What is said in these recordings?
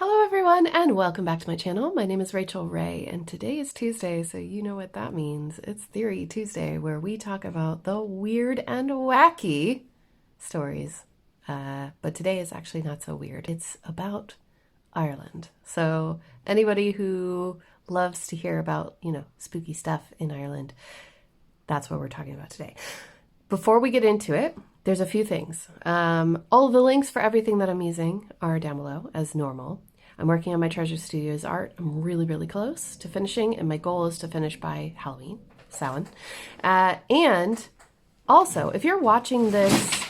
Hello everyone and welcome back to my channel. My name is RACHELRAE and today is Tuesday, so you know what that means. It's Theory Tuesday where we talk about the weird and wacky stories. But today is actually not so weird. It's about Ireland. So anybody who loves to hear about, spooky stuff in Ireland, that's what we're talking about today. Before we get into it, there's a few things. All of the links for everything that I'm using are down below as normal. I'm working on my Treasure Studios art. I'm really, really close to finishing, and my goal is to finish by Halloween, Samhain. And also, if you're watching this...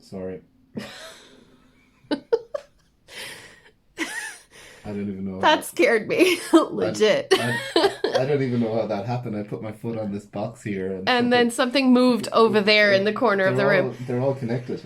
Sorry. I don't even know. That scared me. Legit. I don't even know how that happened. I put my foot on this box here. And then something moved over there in the corner of the room. They're all connected.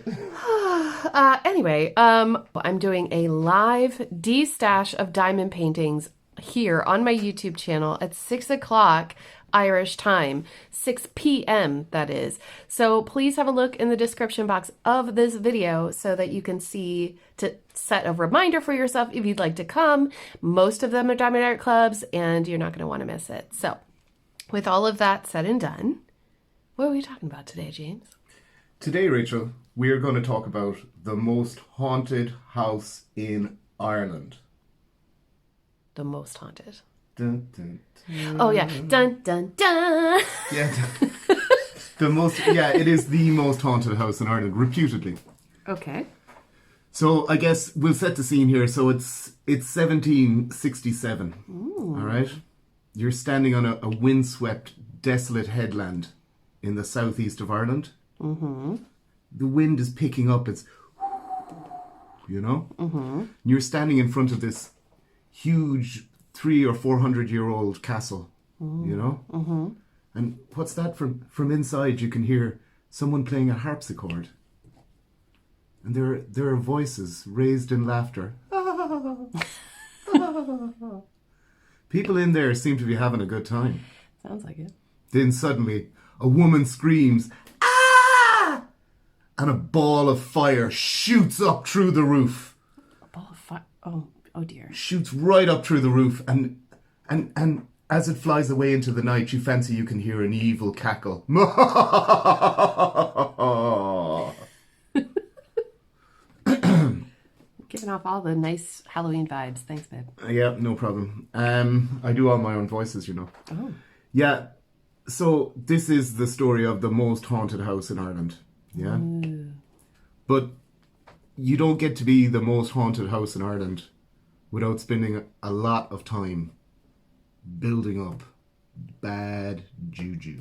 Anyway, I'm doing a live de-stash of diamond paintings here on my YouTube channel at 6 o'clock Irish time, 6 p.m. that is. So please have a look in the description box of this video so that you can see to set a reminder for yourself if you'd like to come. Most of them are diamond art clubs and you're not going to want to miss it. So with all of that said and done, what are we talking about today, James? Today, Rachel, we are going to talk about the most haunted house in Ireland. The most haunted. Dun, dun, dun. Oh yeah, dun dun dun. Yeah, it is the most haunted house in Ireland, reputedly. Okay. So I guess we'll set the scene here. So it's 1767. Ooh. All right, you're standing on a windswept, desolate headland in the southeast of Ireland. Mm-hmm. The wind is picking up. It's, Mm-hmm. You're standing in front of this huge 300 or 400-year-old castle, Mm-hmm. And what's that? From inside you can hear someone playing a harpsichord. And there are voices raised in laughter. People in there seem to be having a good time. Sounds like it. Then suddenly a woman screams, "Ah!" And a ball of fire shoots up through the roof. A ball of fire? Oh dear. Shoots right up through the roof, and as it flies away into the night, you fancy you can hear an evil cackle. Giving off all the nice Halloween vibes. Thanks, babe. Yeah, no problem. I do all my own voices, Oh. Yeah, so this is the story of the most haunted house in Ireland. Yeah? Ooh. But you don't get to be the most haunted house in Ireland without spending a lot of time building up bad juju.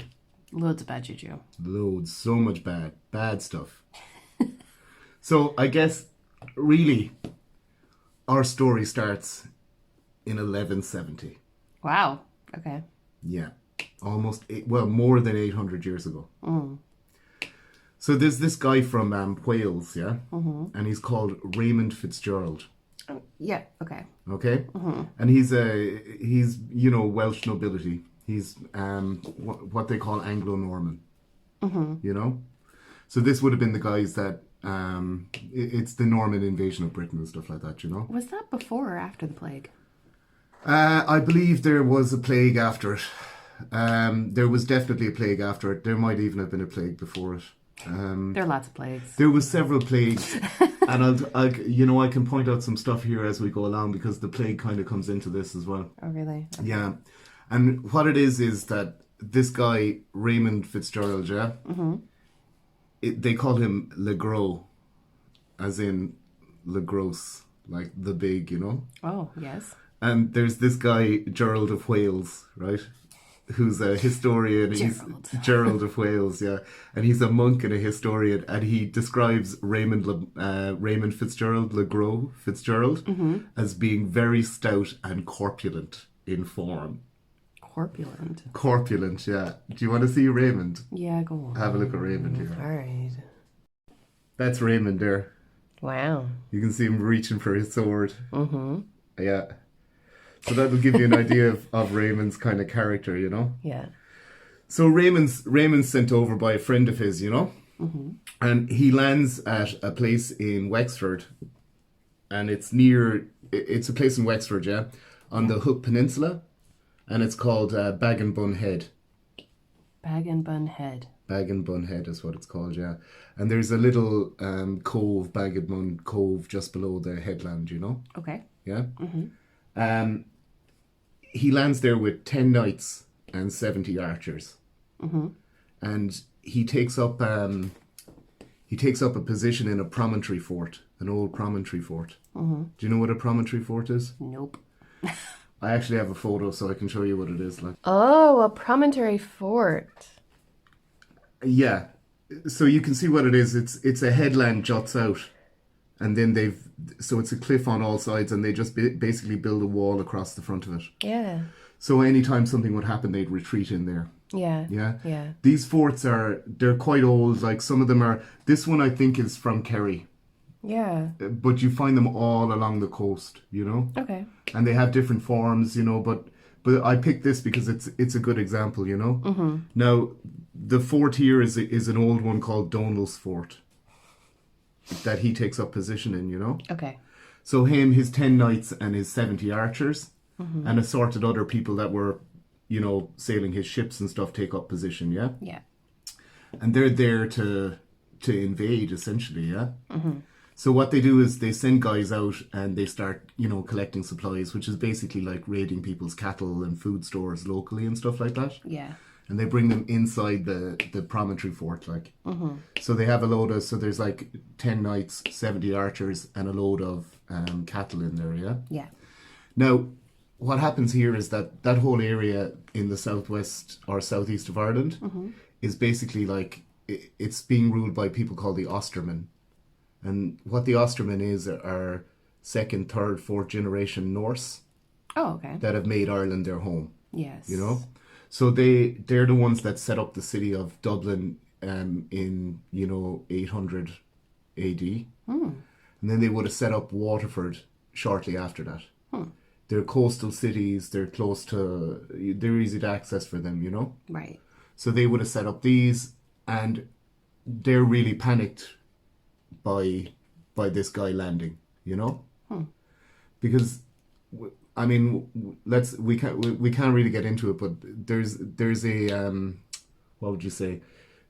Loads of bad juju. Loads. So much bad stuff. So I guess, really, our story starts in 1170. Wow. Okay. Yeah. More than 800 years ago. Mm. So there's this guy from Wales, yeah? Mm-hmm. And he's called Raymond Fitzgerald. Yeah, okay. Okay? Mm-hmm. And he's Welsh nobility. He's what they call Anglo-Norman. Mm-hmm. So this would have been the guys that, it's the Norman invasion of Britain and stuff like that, Was that before or after the plague? I believe there was a plague after it. There was definitely a plague after it. There might even have been a plague before it. There are lots of plagues. There was several plagues, and I can point out some stuff here as we go along because the plague kind of comes into this as well. Oh, really? Okay. Yeah, and what it is that this guy Raymond Fitzgerald, yeah, mm-hmm. They call him Le Gros, as in Le Gros, like the big, Oh, yes. And there's this guy Gerald of Wales, right? Who's a historian. Gerald of Wales, yeah. And he's a monk and a historian, and he describes Raymond Fitzgerald, Le Gros Fitzgerald, mm-hmm. as being very stout and corpulent in form. Corpulent, yeah. Do you want to see Raymond? Yeah, go on. Have a look at Raymond here. All right. That's Raymond there. Wow. You can see him reaching for his sword. Mm-hmm. Yeah. So that'll give you an idea of Raymond's kind of character, Yeah. So Raymond's sent over by a friend of his, Mm-hmm. And he lands at a place in Wexford and it's near. It's a place in Wexford, yeah, on the Hook Peninsula, and it's called Bag and Bun Head. Bag and Bun Head. Bag and Bun Head is what it's called, yeah. And there's a little cove, Bag and Bun Cove, just below the headland, you know? Okay. Yeah? Mm-hmm. He lands there with 10 knights and 70 archers. Mm-hmm. And he takes up a position in a promontory fort, an old promontory fort. Mm-hmm. Do you know what a promontory fort is? Nope. I actually have a photo so I can show you what it is like. Oh, a promontory fort. Yeah. So you can see what it is. It's a headland juts out. And then so it's a cliff on all sides, and they just basically build a wall across the front of it. Yeah. So anytime something would happen, they'd retreat in there. Yeah. Yeah. Yeah. These forts they're quite old. Like some of them are, this one I think is from Kerry. Yeah. But you find them all along the coast, you know? Okay. And they have different forms, you know, but I picked this because it's a good example, you know? Mm-hmm. Now, the fort here is an old one called Donald's Fort that he takes up position in, you know? Okay. So his 10 knights and his 70 archers and assorted other people that were, you know, sailing his ships and stuff take up position, yeah? Yeah. And they're there to invade, essentially, yeah? Mm-hmm. So what they do is they send guys out and they start, you know, collecting supplies, which is basically like raiding people's cattle and food stores locally and stuff like that. Yeah. And they bring them inside the promontory fort, like. Mm-hmm. So they have so there's like 10 knights, 70 archers, and a load of cattle in there, yeah? Yeah. Now, what happens here is that whole area in the southwest or southeast of Ireland is basically like, it's being ruled by people called the Ostermen. And what the Ostermen are second, third, fourth generation Norse. Oh, okay. That have made Ireland their home. Yes. You know? So they're the ones that set up the city of Dublin in, you know, 800 AD. And then they would have set up Waterford shortly after that. They're coastal cities, they're easy to access for them, you know? Right. So they would have set up these, and they're really panicked by this guy landing, you know? Because I mean, we can't really get into it, but there's a what would you say?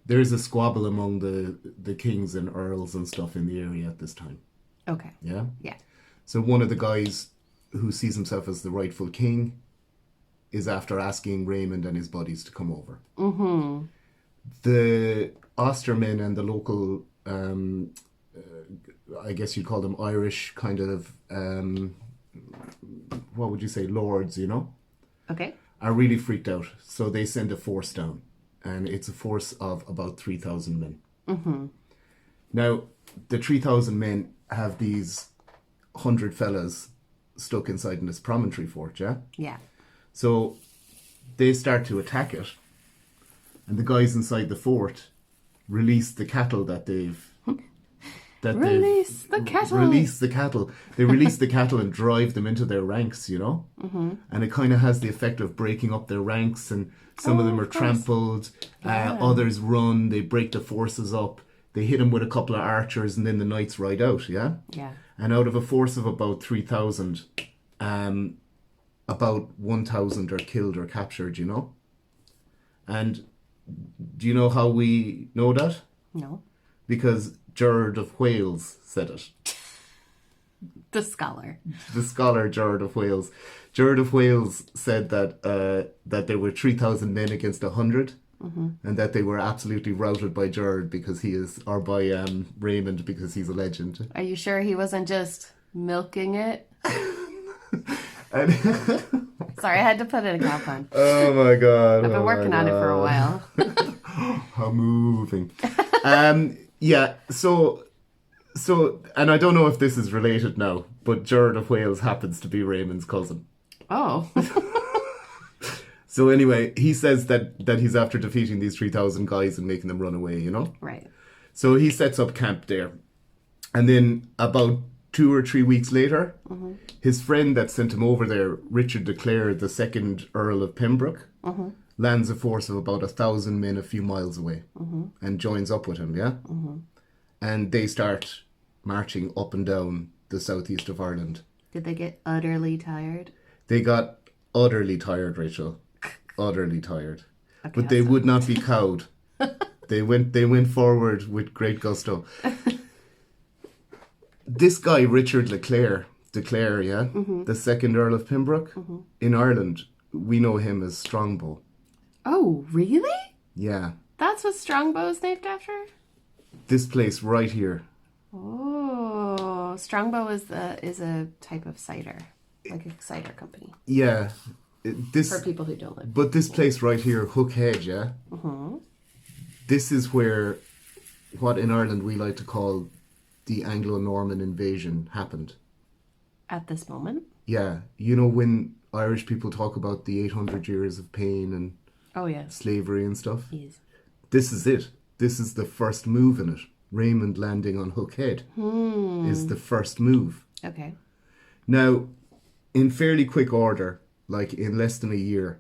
There's a squabble among the kings and earls and stuff in the area at this time. Okay. Yeah? Yeah. So one of the guys who sees himself as the rightful king is after asking Raymond and his buddies to come over. Mm-hmm. The Ostermen and the local, I guess you'd call them Irish kind of, what would you say, lords, you know? Okay. Are really freaked out. So they send a force down. And it's a force of about 3,000 men. Mm-hmm. Now, the 3,000 men have these 100 fellas stuck inside in this promontory fort, yeah? Yeah. So they start to attack it. And the guys inside the fort release the cattle that they've... Release the cattle. Release the cattle. They release the cattle and drive them into their ranks, you know? Mm-hmm. And it kind of has the effect of breaking up their ranks, and some of them are trampled. Others run. They break the forces up. They hit them with a couple of archers, and then the knights ride out, yeah? Yeah. And out of a force of about 3,000, about 1,000 are killed or captured, you know? And do you know how we know that? No. Because Gerard of Wales said it. The scholar. The scholar Gerard of Wales. Gerard of Wales said that there were 3,000 men against 100, and that they were absolutely routed by Gerard by Raymond because he's a legend. Are you sure he wasn't just milking it? Sorry, I had to put in a cap on. Oh my god! I've been working on it for a while. How moving. Yeah, so, and I don't know if this is related now, but Gerard of Wales happens to be Raymond's cousin. Oh. So anyway, he says that he's after defeating these 3,000 guys and making them run away, you know? Right. So he sets up camp there. And then about 2 or 3 weeks later, his friend that sent him over there, Richard de Clare, the second Earl of Pembroke, lands a force of about 1,000 men a few miles away and joins up with him, yeah? And they start marching up and down the southeast of Ireland. Did they get utterly tired? They got utterly tired, Rachel. Utterly tired. Okay, but they would not be cowed. They went forward with great gusto. This guy, Richard de Clare, yeah? The second Earl of Pembroke, in Ireland, we know him as Strongbow. Oh, really? Yeah. That's what Strongbow is named after? This place right here. Oh, Strongbow is a type of cider, like a cider company. Yeah. For people who don't live. But this place right here, Hook Head, yeah? This is where what in Ireland we like to call the Anglo-Norman invasion happened. At this moment? Yeah. You know when Irish people talk about the 800 years of pain and slavery and stuff? Yes. This is it. This is the first move in it. Raymond landing on Hook Head is the first move. Okay. Now, in fairly quick order, like in less than a year,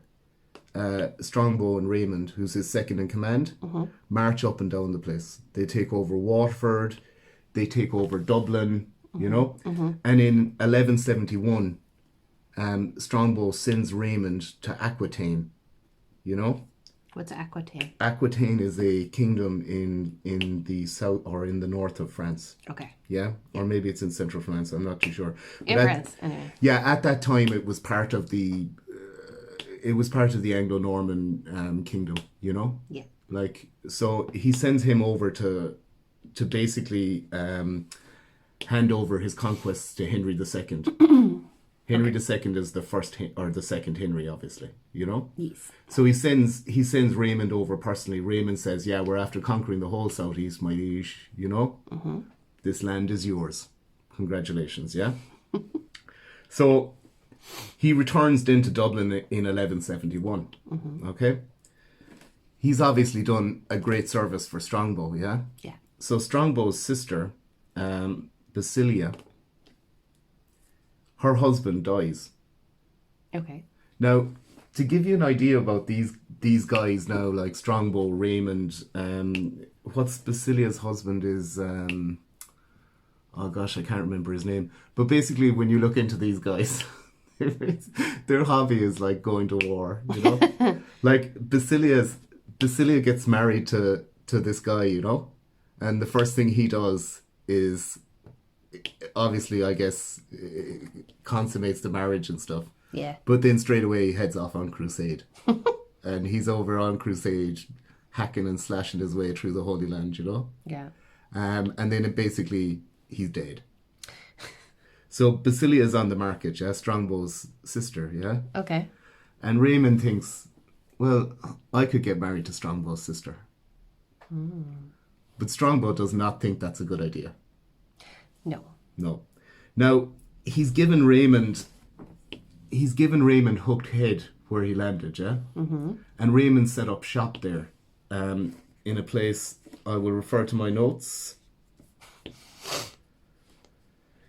Strongbow and Raymond, who's his second in command, march up and down the place. They take over Waterford, they take over Dublin, you know. And in 1171, Strongbow sends Raymond to Aquitaine, you know. What's Aquitaine? Aquitaine is a kingdom in the south or in the north of France. Okay. Yeah? Or maybe it's in central France, I'm not too sure. In France, anyway. Yeah, at that time it was part of the Anglo-Norman kingdom, you know? Yeah. Like, so he sends him over to basically hand over his conquests to Henry II. Henry II is the first or the second Henry, obviously, you know? Yes. So he sends Raymond over personally. Raymond says, yeah, we're after conquering the whole southeast, my liege, you know? This land is yours. Congratulations, yeah? So he returns then to Dublin in 1171, okay? He's obviously done a great service for Strongbow, yeah? Yeah. So Strongbow's sister, Basilia, her husband dies. Okay. Now, to give you an idea about these guys now, like Strongbow, Raymond, what's Basilia's husband is, oh gosh, I can't remember his name. But basically, when you look into these guys, their hobby is like going to war, you know? Like Basilia gets married to this guy, you know? And the first thing he does is, obviously, I guess, consummates the marriage and stuff. Yeah. But then straight away he heads off on crusade. And he's over on crusade, hacking and slashing his way through the Holy Land, you know? Yeah. And then basically, he's dead. So Basilia is on the market, yeah? Strongbow's sister, yeah? Okay. And Raymond thinks, well, I could get married to Strongbow's sister. But Strongbow does not think that's a good idea. No. Now, he's given Raymond Hooked Head where he landed, yeah? And Raymond set up shop there in a place, I will refer to my notes.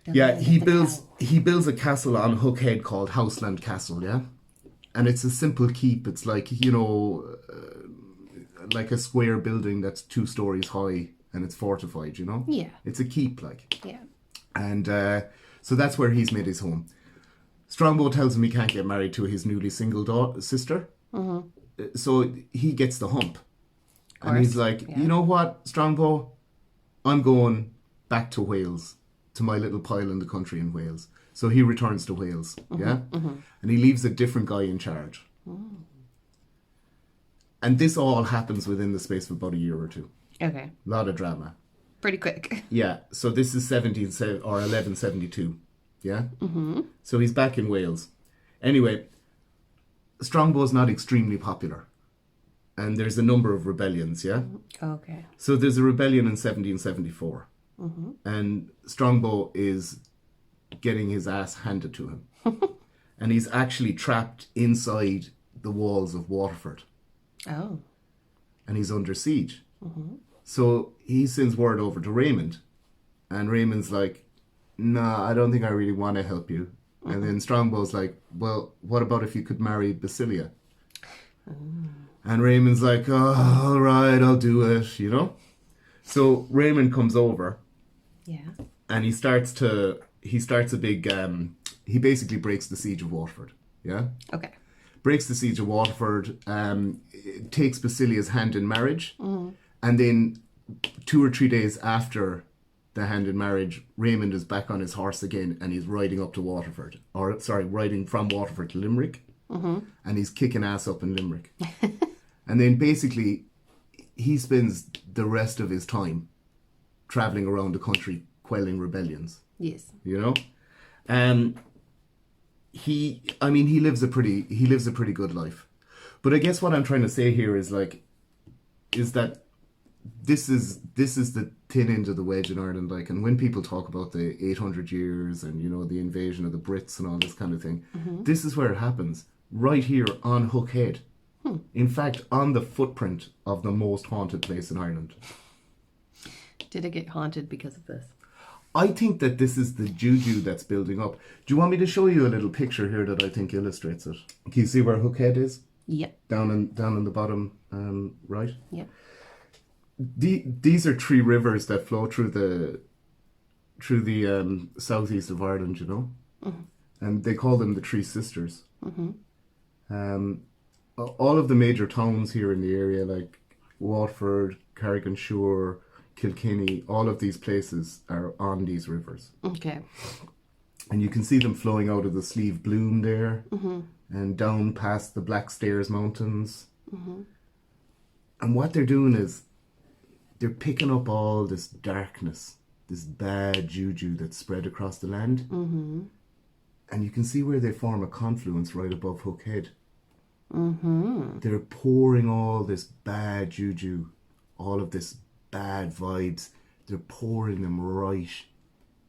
Yeah, he builds a castle on Hook Head called Houseland Castle, yeah? And it's a simple keep. It's like, you know, like a square building that's 2 stories high and it's fortified, you know? Yeah. It's a keep, like. Yeah. And so that's where he's made his home. Strongbow tells him he can't get married to his newly single sister. So he gets the hump. And he's like, you know what, Strongbow? I'm going back to Wales, to my little pile in the country in Wales. So he returns to Wales, yeah? And he leaves a different guy in charge. And this all happens within the space of about a year or two. Okay. A lot of drama. Pretty quick. Yeah, so this is 1172, yeah? So he's back in Wales. Anyway, Strongbow's not extremely popular. And there's a number of rebellions, yeah? Okay. So there's a rebellion in 1774. And Strongbow is getting his ass handed to him. And he's actually trapped inside the walls of Waterford. Oh. And he's under siege. So he sends word over to Raymond. And Raymond's like, nah, I don't think I really want to help you. And then Strongbow's like, well, what about if you could marry Basilia? And Raymond's like, oh, all right, I'll do it, you know? So Raymond comes over. Yeah. And he starts to he starts a big. He basically breaks the siege of Waterford. Yeah. Okay. Breaks the siege of Waterford. Takes Basilia's hand in marriage, and then 2 or 3 days after the hand in marriage, Raymond is back on his horse again, and he's riding up to Waterford, or sorry, riding from Waterford to Limerick, and he's kicking ass up in Limerick, and then basically he spends the rest of his time traveling around the country quelling rebellions. Yes. You know, he lives a pretty good life, but I guess what I'm trying to say here is that this is the thin end of the wedge in Ireland, like, and when people talk about the 800 years and, you know, the invasion of the Brits and all this kind of thing, this is where it happens, right here on Hook Head. In fact, on the footprint of the most haunted place in Ireland. Did it get haunted because of this? I think that this is the juju that's building up. Do you want me to show you a little picture here that I think illustrates it? Can you see where Hook Head is? Yep. Down in the bottom right? Yep. These are 3 rivers that flow through the southeast of Ireland, you know, and they call them the 3 sisters. All of the major towns here in the area, like Waterford, Carriganshore, Kilkenny, all of these places are on these rivers. Okay. And you can see them flowing out of the Slieve Bloom there, and down past the Black Stairs Mountains. And what they're doing is they're picking up all this darkness, this bad juju that's spread across the land. And you can see where they form a confluence right above Hook Head. They're pouring all this bad juju, all of this bad vibes, they're pouring them right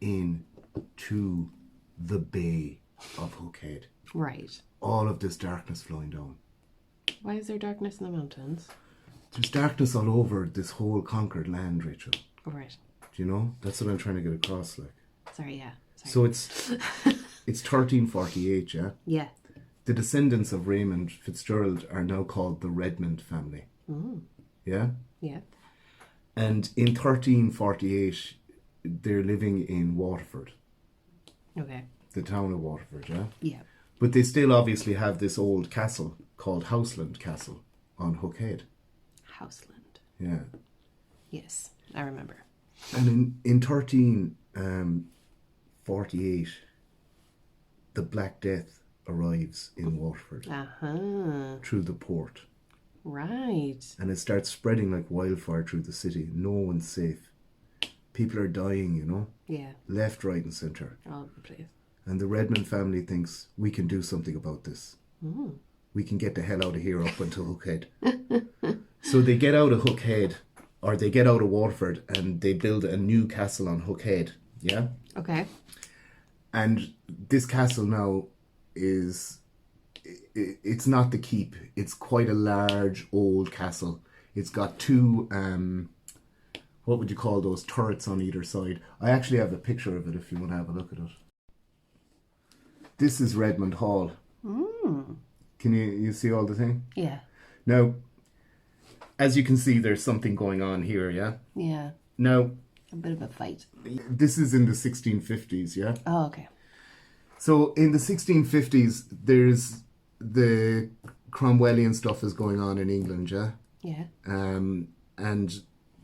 into the bay of Hook Head. Right. All of this darkness flowing down. Why is there darkness in the mountains? There's darkness all over this whole conquered land, Rachel. Right. Do you know? That's what I'm trying to get across, like. Sorry, yeah. Sorry. So it's 1348, yeah? Yeah. The descendants of Raymond Fitzgerald are now called the Redmond family. Yeah? Yeah. And in 1348, they're living in Waterford. Okay. The town of Waterford, yeah? Yeah. But they still obviously have this old castle called Houseland Castle on Hook Head. Houseland. Yeah. Yes, I remember. And in 1348, the Black Death arrives in Waterford through the port. Right. And it starts spreading like wildfire through the city. No one's safe. People are dying, you know? Yeah. Left, right and centre. All over the place. And the Redmond family thinks, we can do something about this. We can get the hell out of here up until Hook Head. So they get out of Hook Head, or they get out of Waterford, and they build a new castle on Hook Head. Yeah? Okay. And this castle now is... It's not the keep. It's quite a large, old castle. It's got 2... what would you call those turrets on either side? I actually have a picture of it if you want to have a look at it. This is Redmond Hall. Can you see all the thing? Yeah. Now, as you can see, there's something going on here, yeah? Yeah. Now... A bit of a fight. This is in the 1650s, yeah? Oh, okay. So, in the 1650s, there's the Cromwellian stuff is going on in England, yeah? Yeah. And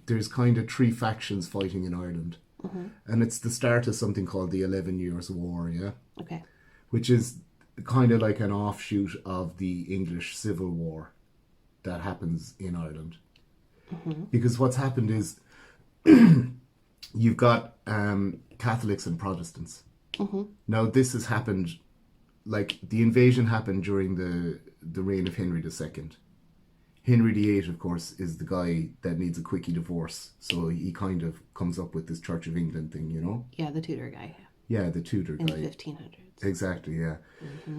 there's kind of 3 factions fighting in Ireland. And it's the start of something called the 11 Years' War, yeah? Okay. Which is kind of like an offshoot of the English Civil War that happens in Ireland. Because what's happened is you've got Catholics and Protestants. Now this has happened, like the invasion happened during the reign of Henry II. Henry VIII, of course, is the guy that needs a quickie divorce. So he kind of comes up with this Church of England thing, you know? Yeah, the Tudor guy. Yeah, the Tudor In guy. the 1500s. Exactly, yeah.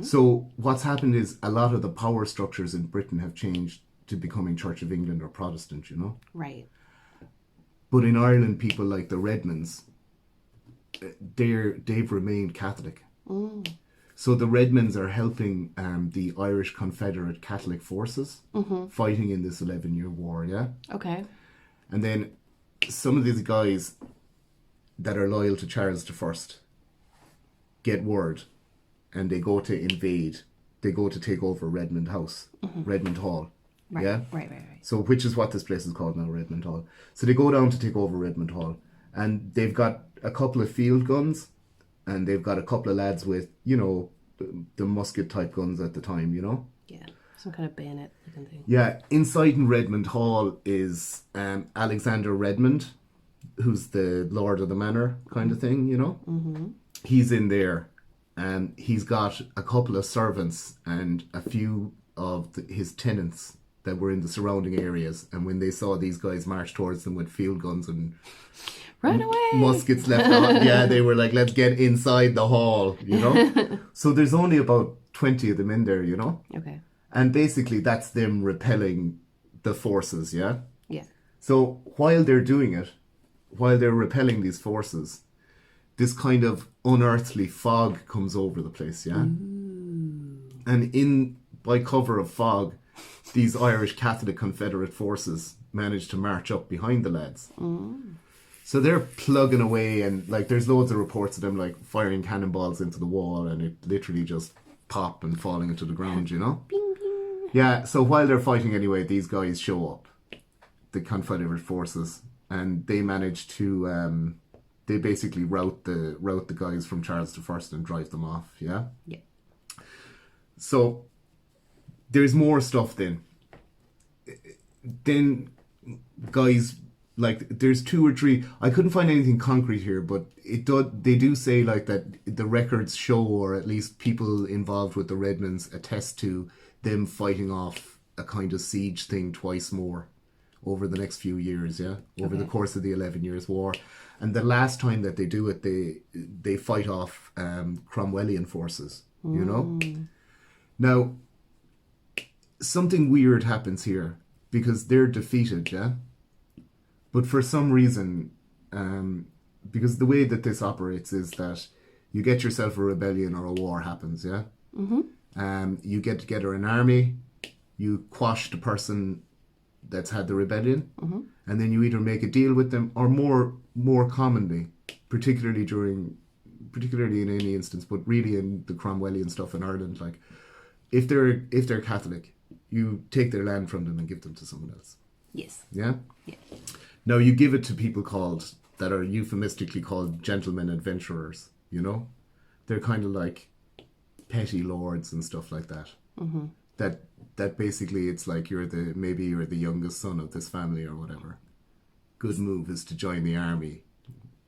So what's happened is a lot of the power structures in Britain have changed to becoming Church of England or Protestant, you know? Right. But in Ireland, people like the Redmonds, they've remained Catholic. So the Redmonds are helping the Irish Confederate Catholic forces fighting in this 11-year war, yeah? Okay. And then some of these guys that are loyal to Charles I, get word and they go to invade. They go to take over Redmond House, Redmond Hall. Right, yeah? right. So, which is what this place is called now, Redmond Hall. So they go down to take over Redmond Hall. And they've got a couple of field guns. And they've got a couple of lads with, you know, the musket type guns at the time, you know? Yeah, some kind of bayonet looking thing. Yeah, inside in Redmond Hall is Alexander Redmond, who's the Lord of the Manor kind of thing, you know? Mm-hmm. He's in there. And he's got a couple of servants and a few of his tenants that were in the surrounding areas. And when they saw these guys march towards them with field guns and run away, muskets left on, yeah, they were like, let's get inside the hall, you know? So there's only about 20 of them in there, you know? Okay. And basically that's them repelling the forces, yeah? Yeah. So while they're doing it, while they're repelling these forces, this kind of unearthly fog comes over the place, yeah? Ooh. And by cover of fog, these Irish Catholic Confederate forces manage to march up behind the lads. So they're plugging away, and like there's loads of reports of them like firing cannonballs into the wall, and it literally just pop and falling into the ground, you know? Bing, bing. Yeah, so while they're fighting anyway, these guys show up, the Confederate forces, and they manage to they basically rout the guys from Charles I and drive them off, yeah? Yeah. So there's more stuff then. Then guys, like there's 2 or 3, I couldn't find anything concrete here, but they do say like that the records show, or at least people involved with the Redmonds attest to them fighting off a kind of siege thing twice more over the next few years, yeah? Over the course of the 11 Years' War. And the last time that they do it, they fight off Cromwellian forces, you know? Now, something weird happens here, because they're defeated, yeah? But for some reason, because the way that this operates is that you get yourself a rebellion or a war happens, yeah? You get together an army, you quash the person that's had the rebellion, and then you either make a deal with them, or more commonly, particularly in any instance, but really in the Cromwellian stuff in Ireland, like if they're Catholic, you take their land from them and give them to someone else. Yes. Yeah? Yeah. Now you give it to people that are euphemistically called gentlemen adventurers, you know? They're kind of like petty lords and stuff like that. That basically it's like maybe you're the youngest son of this family or whatever. Good move is to join the army,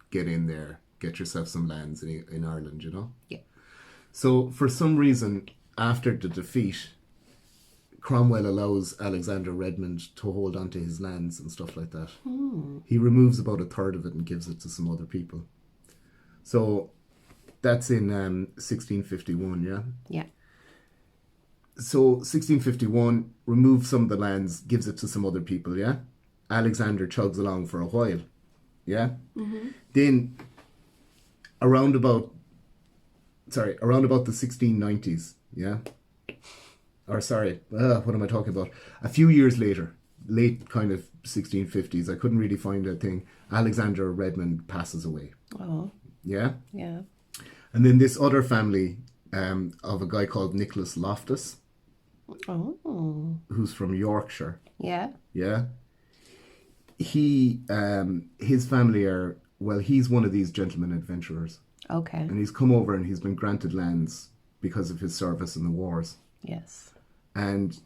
get in there, get yourself some lands in Ireland, you know? Yeah. So for some reason, after the defeat, Cromwell allows Alexander Redmond to hold on to his lands and stuff like that. He removes about 1/3 of it and gives it to some other people. So that's in 1651, yeah? Yeah. So 1651, removes some of the lands, gives it to some other people, yeah? Alexander chugs along for a while, yeah? Then around about the 1690s, yeah? Or sorry, what am I talking about? A few years later, late kind of 1650s, I couldn't really find a thing, Alexander Redmond passes away. Oh. Yeah? Yeah. And then this other family of a guy called Nicholas Loftus, who's from Yorkshire. Yeah. Yeah. His family he's one of these gentlemen adventurers. Okay. And he's come over and he's been granted lands because of his service in the wars. Yes. And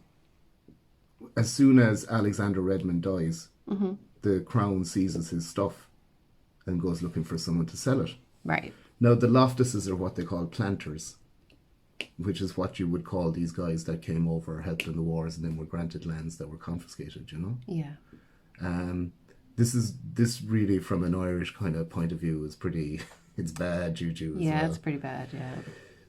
as soon as Alexander Redmond dies, the crown seizes his stuff and goes looking for someone to sell it. Right. Now, the Loftuses are what they call planters, which is what you would call these guys that came over, helped in the wars, and then were granted lands that were confiscated, you know? Yeah. This really, from an Irish kind of point of view, is pretty, it's bad juju as well. It's pretty bad, yeah.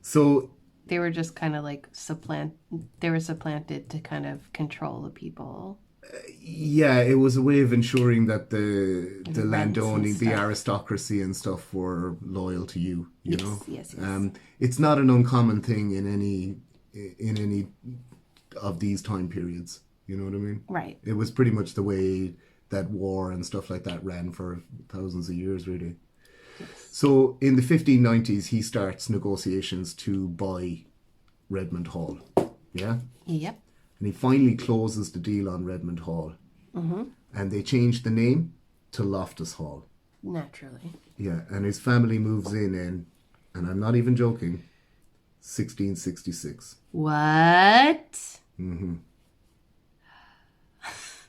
So they were just kind of like supplanted to kind of control the people. Yeah, it was a way of ensuring that the landowning, the stuff. aristocracy and stuff were loyal to you, you know? Yes. It's not an uncommon thing in any of these time periods, you know what I mean? Right. It was pretty much the way that war and stuff like that ran for thousands of years, really. Yes. So in the 1590s, he starts negotiations to buy Redmond Hall. Yeah? Yep. And he finally closes the deal on Redmond Hall. Mm-hmm. And they change the name to Loftus Hall. Naturally. Yeah, and his family moves in, and I'm not even joking, 1666. What? Mm-hmm.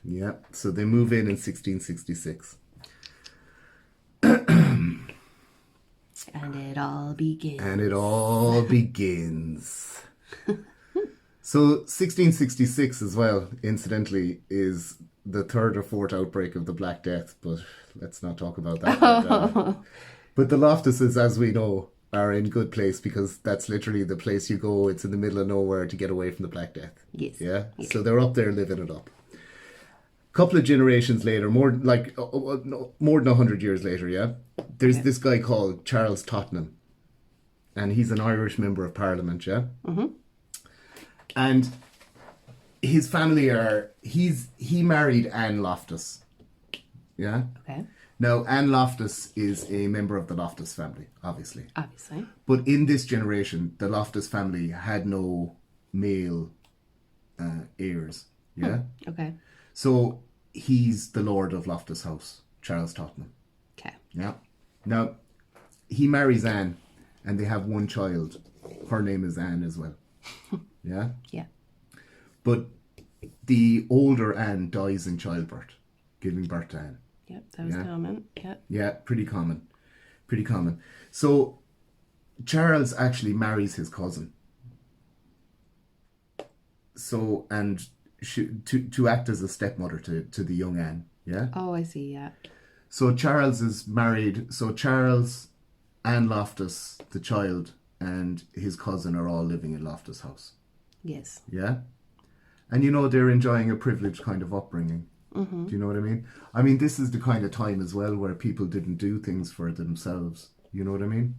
Yeah, so they move in 1666. And it all begins. And it all begins. So 1666 as well, incidentally, is the third or fourth outbreak of the Black Death, but let's not talk about that. But the Loftuses, as we know, are in good place because that's literally the place you go. It's in the middle of nowhere to get away from the Black Death. Yes. Yeah? Yes. So they're up there living it up. Couple of generations later, more than 100 years later, yeah, there's this guy called Charles Tottenham, and he's an Irish member of Parliament, yeah. Mm-hmm. And his family he married Anne Loftus, yeah. Okay. Now Anne Loftus is a member of the Loftus family, obviously. Obviously. But in this generation, the Loftus family had no male heirs, yeah. Okay. So he's the Lord of Loftus House, Charles Tottenham. Okay. Yeah. Now, he marries Anne, and they have one child. Her name is Anne as well. Yeah? Yeah. But the older Anne dies in childbirth, giving birth to Anne. Yep, that was common. Yep. Yeah, pretty common. Pretty common. So, Charles actually marries his cousin. So, and to act as a stepmother to the young Anne, yeah? Oh, I see, yeah. So Charles is married, so Charles, Anne Loftus, the child, and his cousin are all living in Loftus House. Yes. Yeah? And you know, they're enjoying a privileged kind of upbringing. Mm-hmm. Do you know what I mean? I mean, this is the kind of time as well where people didn't do things for themselves. You know what I mean?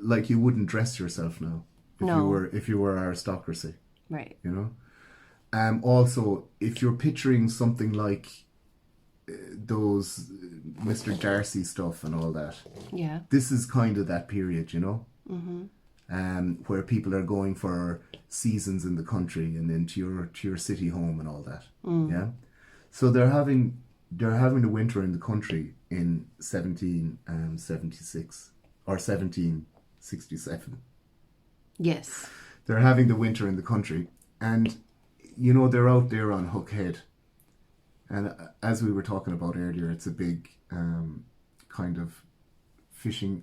Like you wouldn't dress yourself now if you were aristocracy. Right. You know? Also, if you're picturing something like those Mr. Darcy stuff and all that, yeah, this is kind of that period, you know? Mm-hmm. Where people are going for seasons in the country and then to your city home and all that. Yeah? So they're having the winter in the country in 1776 or 1767. Yes. They're having the winter in the country, and you know, they're out there on Hook Head, and as we were talking about earlier, it's a big kind of fishing,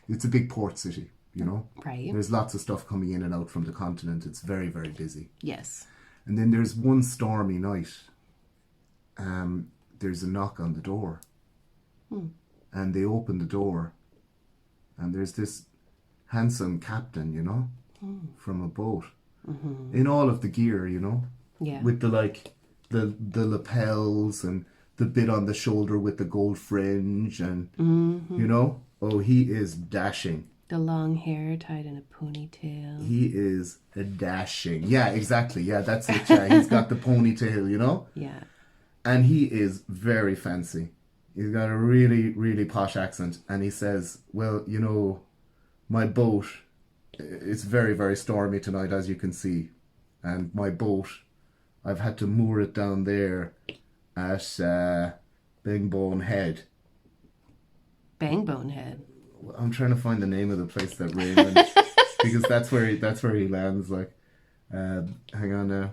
it's a big port city, you know. Right. There's lots of stuff coming in and out from the continent. It's very, very busy. Yes. And then there's one stormy night, there's a knock on the door, and they open the door, and there's this handsome captain, you know, from a boat, in all of the gear, you know, with the lapels and the bit on the shoulder with the gold fringe, and you know, oh, he is dashing. The long hair tied in a ponytail. He is dashing. Yeah, exactly. Yeah, that's it. Yeah, he's got the ponytail, you know. Yeah. And he is very fancy. He's got a really, really posh accent, and he says, "Well, you know, my boat, it's very, very stormy tonight, as you can see. And my boat, I've had to moor it down there at Bing Head." Bangbone Head. I'm trying to find the name of the place that Raymond, because that's where he lands. Like, hang on now.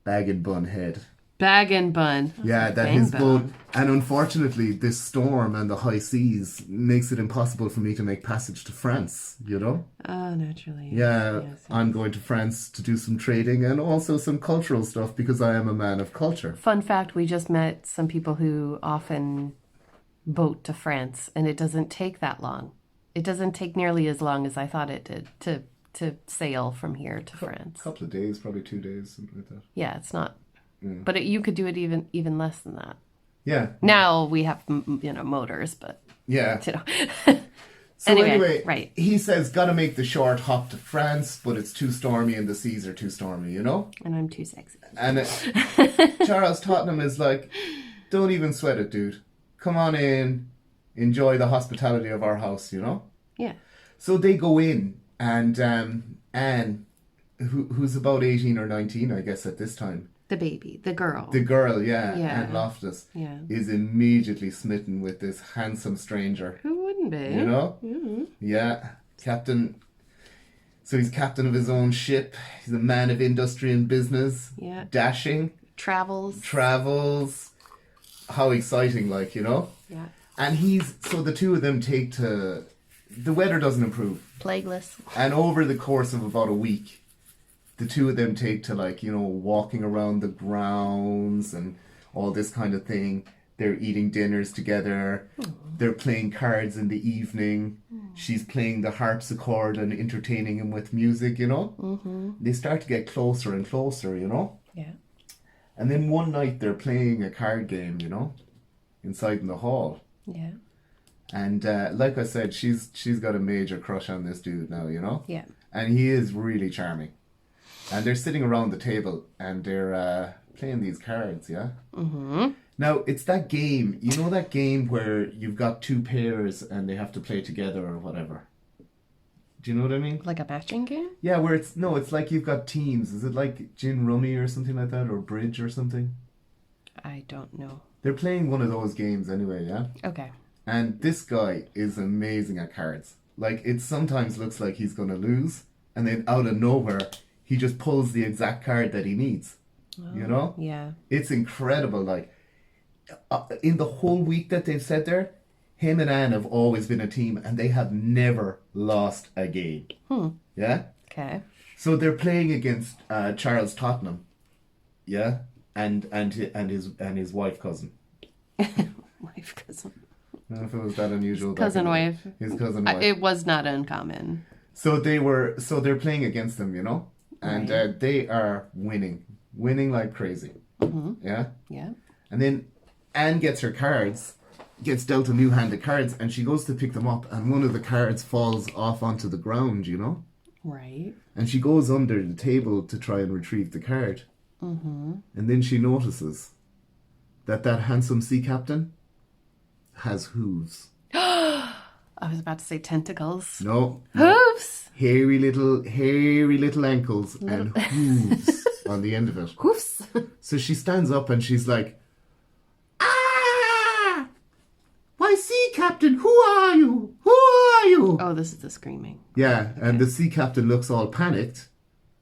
Bag and Bun Head. Bag and Bun. Yeah, that his boat, and unfortunately this storm and the high seas makes it impossible for me to make passage to France, you know? Oh, naturally. Yeah, yes. I'm going to France to do some trading and also some cultural stuff because I am a man of culture. Fun fact, we just met some people who often boat to France, and it doesn't take that long. It doesn't take nearly as long as I thought it did to sail from here to France. A couple of days, probably 2 days, something like that. Yeah, it's not... But you could do it even less than that. Yeah. Now we have, motors, but... Yeah. You know. So anyway, right. He says, gotta make the short hop to France, but it's too stormy and the seas are too stormy, you know? And I'm too sexy. And Charles Tottenham is like, don't even sweat it, dude. Come on in, enjoy the hospitality of our house, you know? Yeah. So they go in, and Anne, who's about 18 or 19, I guess, at this time. The baby, the girl. The girl, yeah. Yeah. Anne Loftus. Yeah. Is immediately smitten with this handsome stranger. Who wouldn't be? You know? Mm-hmm. Yeah. Captain. So he's captain of his own ship. He's a man of industry and business. Yeah. Dashing. Travels. How exciting, like, you know? Yeah. And so the two of them take to, the weather doesn't improve. Plagueless. And over the course of about a week, the two of them take to, like, you know, walking around the grounds and all this kind of thing. They're eating dinners together. They're playing cards in the evening. She's playing the harpsichord and entertaining him with music, you know? Mm-hmm. They start to get closer and closer, you know? Yeah. And then one night they're playing a card game, you know? Inside in the hall. Yeah. And like I said, she's got a major crush on this dude now, you know? Yeah. And he is really charming. And they're sitting around the table and they're playing these cards, yeah? Mm-hmm. Now, it's that game, you know that game where you've got two pairs and they have to play together or whatever? Do you know what I mean? Like a matching game? Yeah, where it's like you've got teams. Is it like gin rummy or something like that, or bridge or something? I don't know. They're playing one of those games anyway, yeah? Okay. And this guy is amazing at cards. Like, it sometimes looks like he's going to lose, and then out of nowhere, he just pulls the exact card that he needs. Oh, you know? Yeah. It's incredible. Like, in the whole week that they've sat there, him and Anne have always been a team, and they have never lost a game. Yeah? Okay. So they're playing against Charles Tottenham. Yeah? And his wife cousin. Wife cousin. I don't know if it was that unusual. Cousin wife. His cousin wife. It was not uncommon. So they're playing against them, you know? And Right. they are winning like crazy. Mm-hmm. Yeah? Yeah. And then Anne gets dealt a new hand of cards, and she goes to pick them up, and one of the cards falls off onto the ground, you know? Right. And she goes under the table to try and retrieve the card. Mm-hmm. And then she notices that handsome sea captain has hooves. I was about to say tentacles. No. Hooves! Hairy little ankles and hooves on the end of it. Hoofs! So she stands up and she's like, "Ah! Why, sea captain, who are you? Who are you?" Oh, this is the screaming. Yeah, and the sea captain looks all panicked.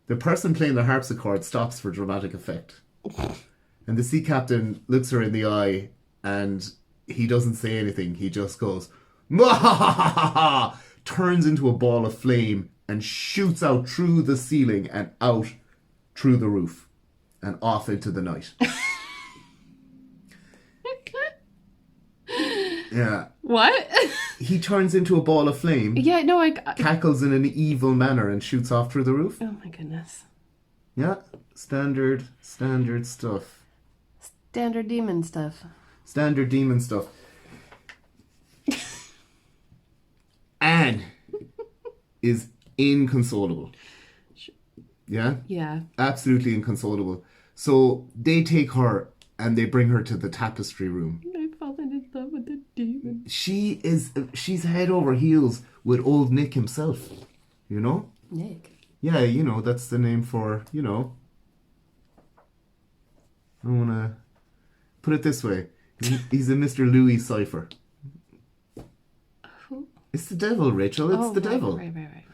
The person playing the harpsichord stops for dramatic effect. And the sea captain looks her in the eye and he doesn't say anything. He just goes, "Mwahahaha!" Turns into a ball of flame and shoots out through the ceiling and out through the roof and off into the night. Yeah. What? He turns into a ball of flame, Yeah, no, cackles in an evil manner and shoots off through the roof. Oh my goodness. Yeah. Standard stuff. Standard demon stuff. Standard demon stuff. Anne is inconsolable. Yeah? Yeah. Absolutely inconsolable. So they take her and they bring her to the tapestry room. I've fallen in love with the demon. She's head over heels with old Nick himself. You know? Nick. Yeah, you know, that's the name for, you know. I want to put it this way. He's a Mr. Louis Cypher. Who? It's the devil, Rachel. It's the devil. Right.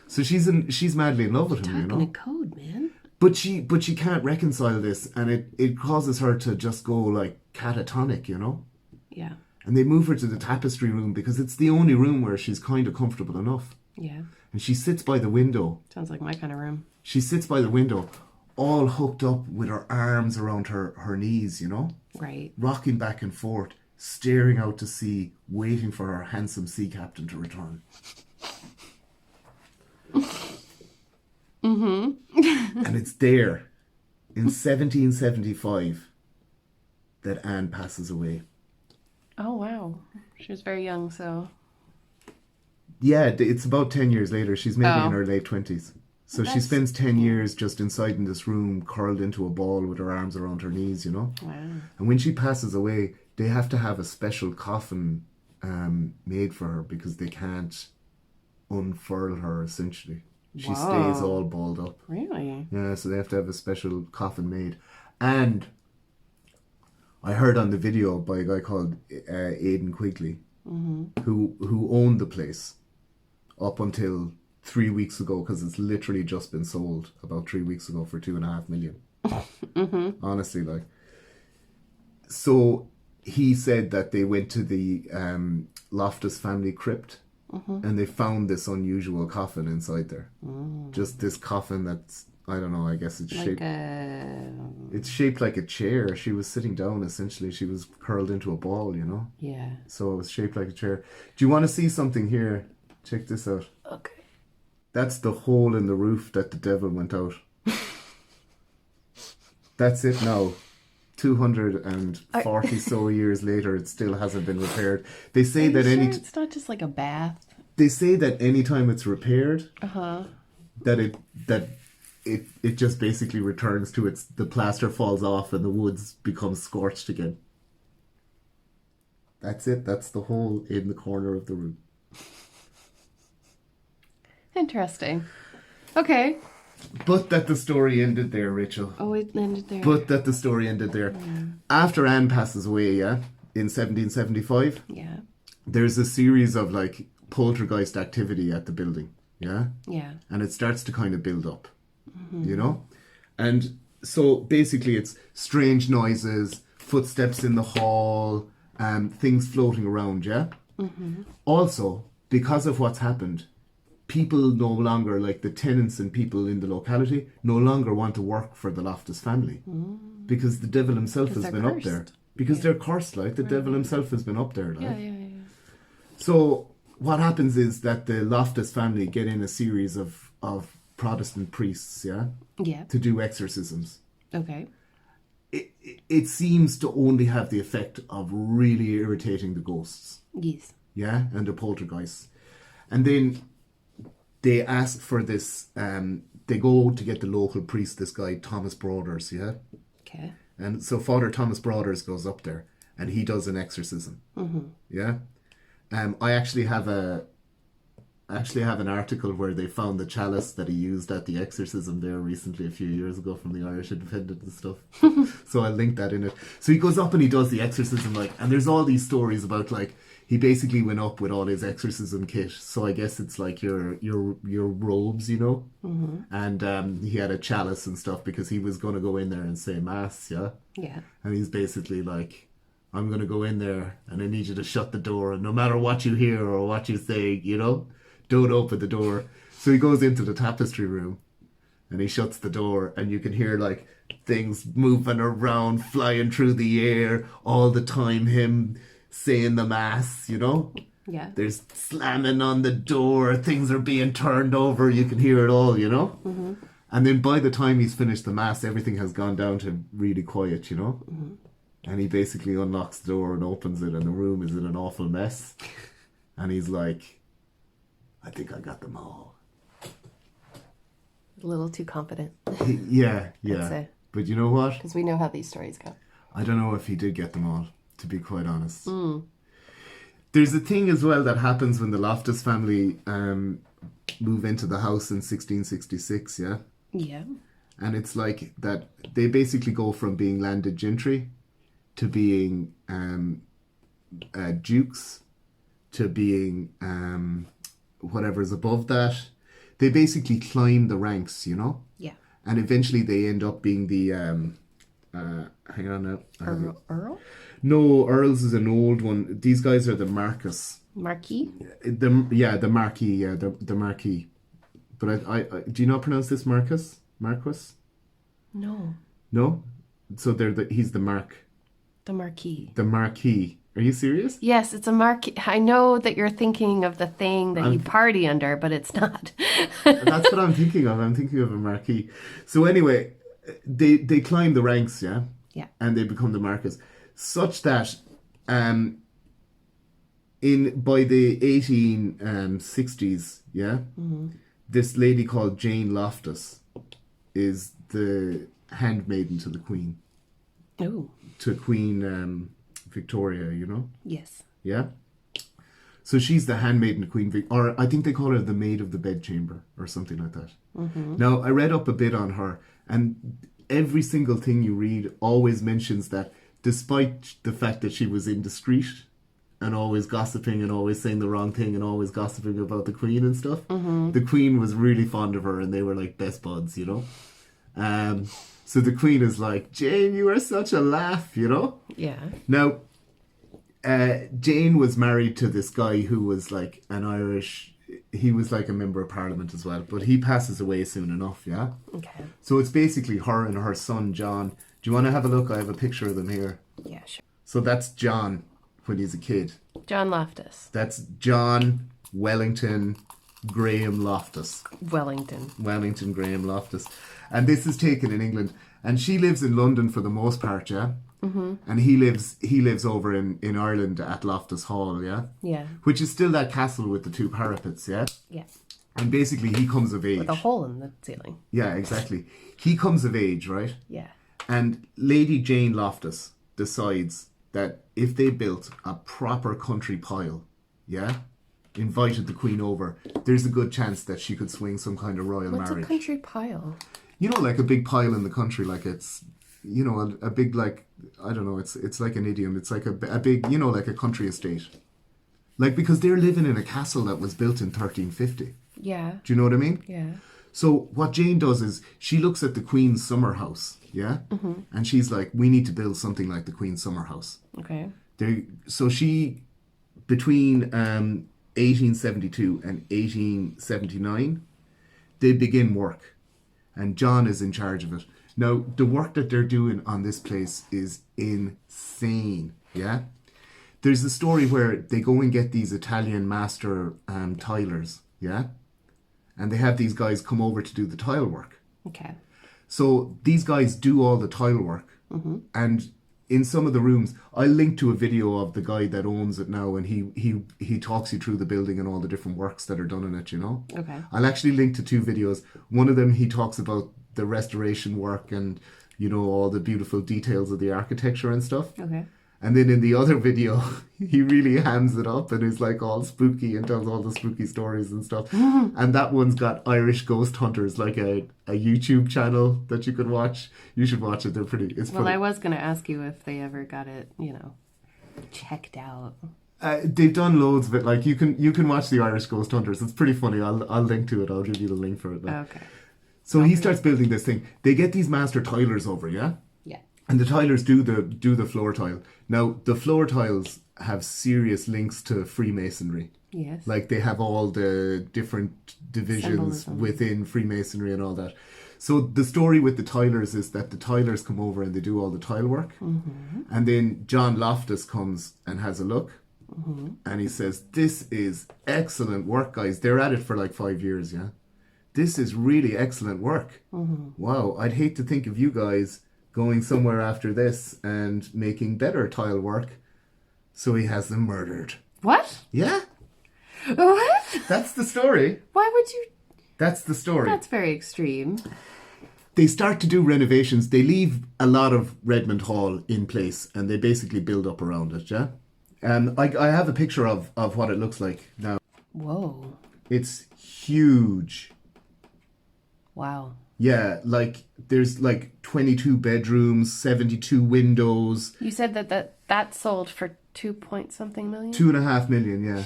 So she's madly in love with him, you Talking know. in code, man. But she can't reconcile this, and it causes her to just go like catatonic, you know. Yeah. And they move her to the tapestry room because it's the only room where she's kind of comfortable enough. Yeah. And she sits by the window. Sounds like my kind of room. She sits by the window, all hooked up with her arms around her knees, you know. Right. Rocking back and forth, staring out to sea, waiting for her handsome sea captain to return. Mm-hmm. And it's there, in 1775, that Anne passes away. Oh, wow. She was very young, so... Yeah, it's about 10 years later. She's maybe in her late 20s. So she spends 10 years just inside in this room, curled into a ball with her arms around her knees, you know? Wow. And when she passes away, they have to have a special coffin made for her because they can't unfurl her, essentially. She stays all balled up. Really? Yeah, so they have to have a special coffin made. And I heard on the video by a guy called Aidan Quigley, who owned the place up until 3 weeks ago, because it's literally just been sold about 3 weeks ago for $2.5 million. Honestly, like. So he said that they went to the Loftus family crypt and they found this unusual coffin inside there. Just this coffin that's, I don't know, I guess it's Like shaped. It's shaped like a chair. She was sitting down, essentially. She was curled into a ball, you know? Yeah. So it was shaped like a chair. Do you want to see something here? Check this out. Okay. That's the hole in the roof that the devil went out. That's it now. 240 so years later, it still hasn't been repaired. They say that it's not just like a bath. They say that anytime it's repaired, that it just basically returns to the plaster falls off and the woods become scorched again. That's it. That's the hole in the corner of the room. Interesting. Okay. But that the story ended there, Rachel. Oh, it ended there. But that the story ended there. After Anne passes away, in 1775, there's a series of like poltergeist activity at the building, Yeah. and it starts to kind of build up, you know? And so basically it's strange noises, footsteps in the hall, things floating around, Also, because of what's happened, people no longer, like the tenants and people in the locality, no longer want to work for the Loftus family because the devil himself has been cursed. up there. Because they're cursed, like the devil himself has been up there. Like. Yeah. So what happens is that the Loftus family get in a series of Protestant priests, to do exorcisms. Okay. It seems to only have the effect of really irritating the ghosts. Yes. Yeah, and the poltergeists. And then they ask for this, they go to get the local priest, this guy, Thomas Broaders, Okay. And so Father Thomas Broaders goes up there and he does an exorcism. Yeah. I actually have an article where they found the chalice that he used at the exorcism there recently, a few years ago, from the Irish Independent and stuff. So I'll link that in it. So he goes up and he does the exorcism, like, and there's all these stories about, like, he basically went up with all his exorcism kit. So I guess it's like your robes, you know? And he had a chalice and stuff because he was going to go in there and say mass, Yeah. And he's basically like, I'm going to go in there and I need you to shut the door. And no matter what you hear or what you say, you know, don't open the door. So he goes into the tapestry room and he shuts the door and you can hear like things moving around, flying through the air all the time, him saying the mass, you know? Yeah. There's slamming on the door, things are being turned over, you can hear it all, you know? And then by the time he's finished the mass, everything has gone down to really quiet, you know? And he basically unlocks the door and opens it and the room is in an awful mess. And he's like, I think I got them all. A little too confident. Yeah. I'd say. But you know what? Because we know how these stories go. I don't know if he did get them all, to be quite honest. There's a thing as well that happens when the Loftus family move into the house in 1666, Yeah. And it's like that they basically go from being landed gentry to being dukes to being whatever's above that. They basically climb the ranks, you know? Yeah. And eventually they end up being the hang on now. Earl? No, Earls is an old one. These guys are the Marquis. Marquis? The Marquis, the Marquis. But I do you not pronounce this Marcus? Marquis? No. No? So he's the Mark. The Marquis. The Marquis. Are you serious? Yes, it's a Marquis. I know that you're thinking of the thing that you party under, but it's not. That's what I'm thinking of. I'm thinking of a Marquis. So anyway, they climb the ranks, yeah? Yeah. And they become the Marquis. Such that by the 1860s, this lady called Jane Loftus is the handmaiden to the Queen. Oh. To Queen Victoria, you know? Yes. Yeah? So she's the handmaiden to Queen Victoria, or I think they call her the maid of the bedchamber, or something like that. Mm-hmm. Now, I read up a bit on her, and every single thing you read always mentions that despite the fact that she was indiscreet and always gossiping and always saying the wrong thing and always gossiping about the Queen and stuff, the Queen was really fond of her and they were like best buds, you know? So the Queen is like, Jane, you are such a laugh, you know? Yeah. Now, Jane was married to this guy who was like an Irish, he was like a member of Parliament as well, but he passes away soon enough, yeah? Okay. So it's basically her and her son, John. Do you want to have a look? I have a picture of them here. Yeah, sure. So that's John when he's a kid. John Loftus. That's John Wellington Graham Loftus. Wellington Graham Loftus. And this is taken in England. And she lives in London for the most part, yeah? Mm-hmm. And he lives over in Ireland at Loftus Hall, yeah? Yeah. Which is still that castle with the two parapets, yeah? Yeah. And basically he comes of age. With a hole in the ceiling. Yeah, exactly. He comes of age, right? Yeah. And Lady Jane Loftus decides that if they built a proper country pile, yeah, invited the Queen over, there's a good chance that she could swing some kind of royal marriage. What's a country pile? You know, like a big pile in the country, like it's, you know, a big, like, I don't know, it's like an idiom. It's like a big, you know, like a country estate. Like, because they're living in a castle that was built in 1350. Yeah. Do you know what I mean? Yeah. So what Jane does is she looks at the Queen's summer house, yeah? Mm-hmm. And she's like, we need to build something like the Queen's summer house. Okay. So she, between 1872 and 1879, they begin work. And John is in charge of it. Now, the work that they're doing on this place is insane, yeah? There's a story where they go and get these Italian master tilers, yeah? And they have these guys come over to do the tile work. Okay. So these guys do all the tile work. Mm-hmm. And in some of the rooms, I'll link to a video of the guy that owns it now, and he talks you through the building and all the different works that are done in it, you know? Okay. I'll actually link to two videos. One of them, he talks about the restoration work and, you know, all the beautiful details of the architecture and stuff. Okay. And then in the other video, he really hams it up and is like all spooky and tells all the spooky stories and stuff. And that one's got Irish Ghost Hunters, like a YouTube channel that you can watch. You should watch it. They're pretty. It's well, funny. I was going to ask you if they ever got it, you know, checked out. They've done loads of it. Like you can watch the Irish Ghost Hunters. It's pretty funny. I'll link to it. I'll give you the link for it. Okay. So he starts building this thing. They get these master tilers over, yeah. Yeah. And the tilers do the floor tile. Now, the floor tiles have serious links to Freemasonry. Yes. Like they have all the different divisions Symbolism. within Freemasonry and all that. So the story with the tilers is that the tilers come over and they do all the tile work. Mm-hmm. And then John Loftus comes and has a look. Mm-hmm. And he says, this is excellent work, guys. They're at it for like 5 years, yeah? This is really excellent work. Mm-hmm. Wow, I'd hate to think of you guys going somewhere after this and making better tile work. So he has them murdered. What? Yeah. What? That's the story. Why would you? That's the story. That's very extreme. They start to do renovations. They leave a lot of Redmond Hall in place and they basically build up around it, yeah? I have a picture of what it looks like now. Whoa. It's huge. Wow. Yeah, like there's like 22 bedrooms, 72 windows. You said that sold for 2-point-something million? 2.5 million, yeah.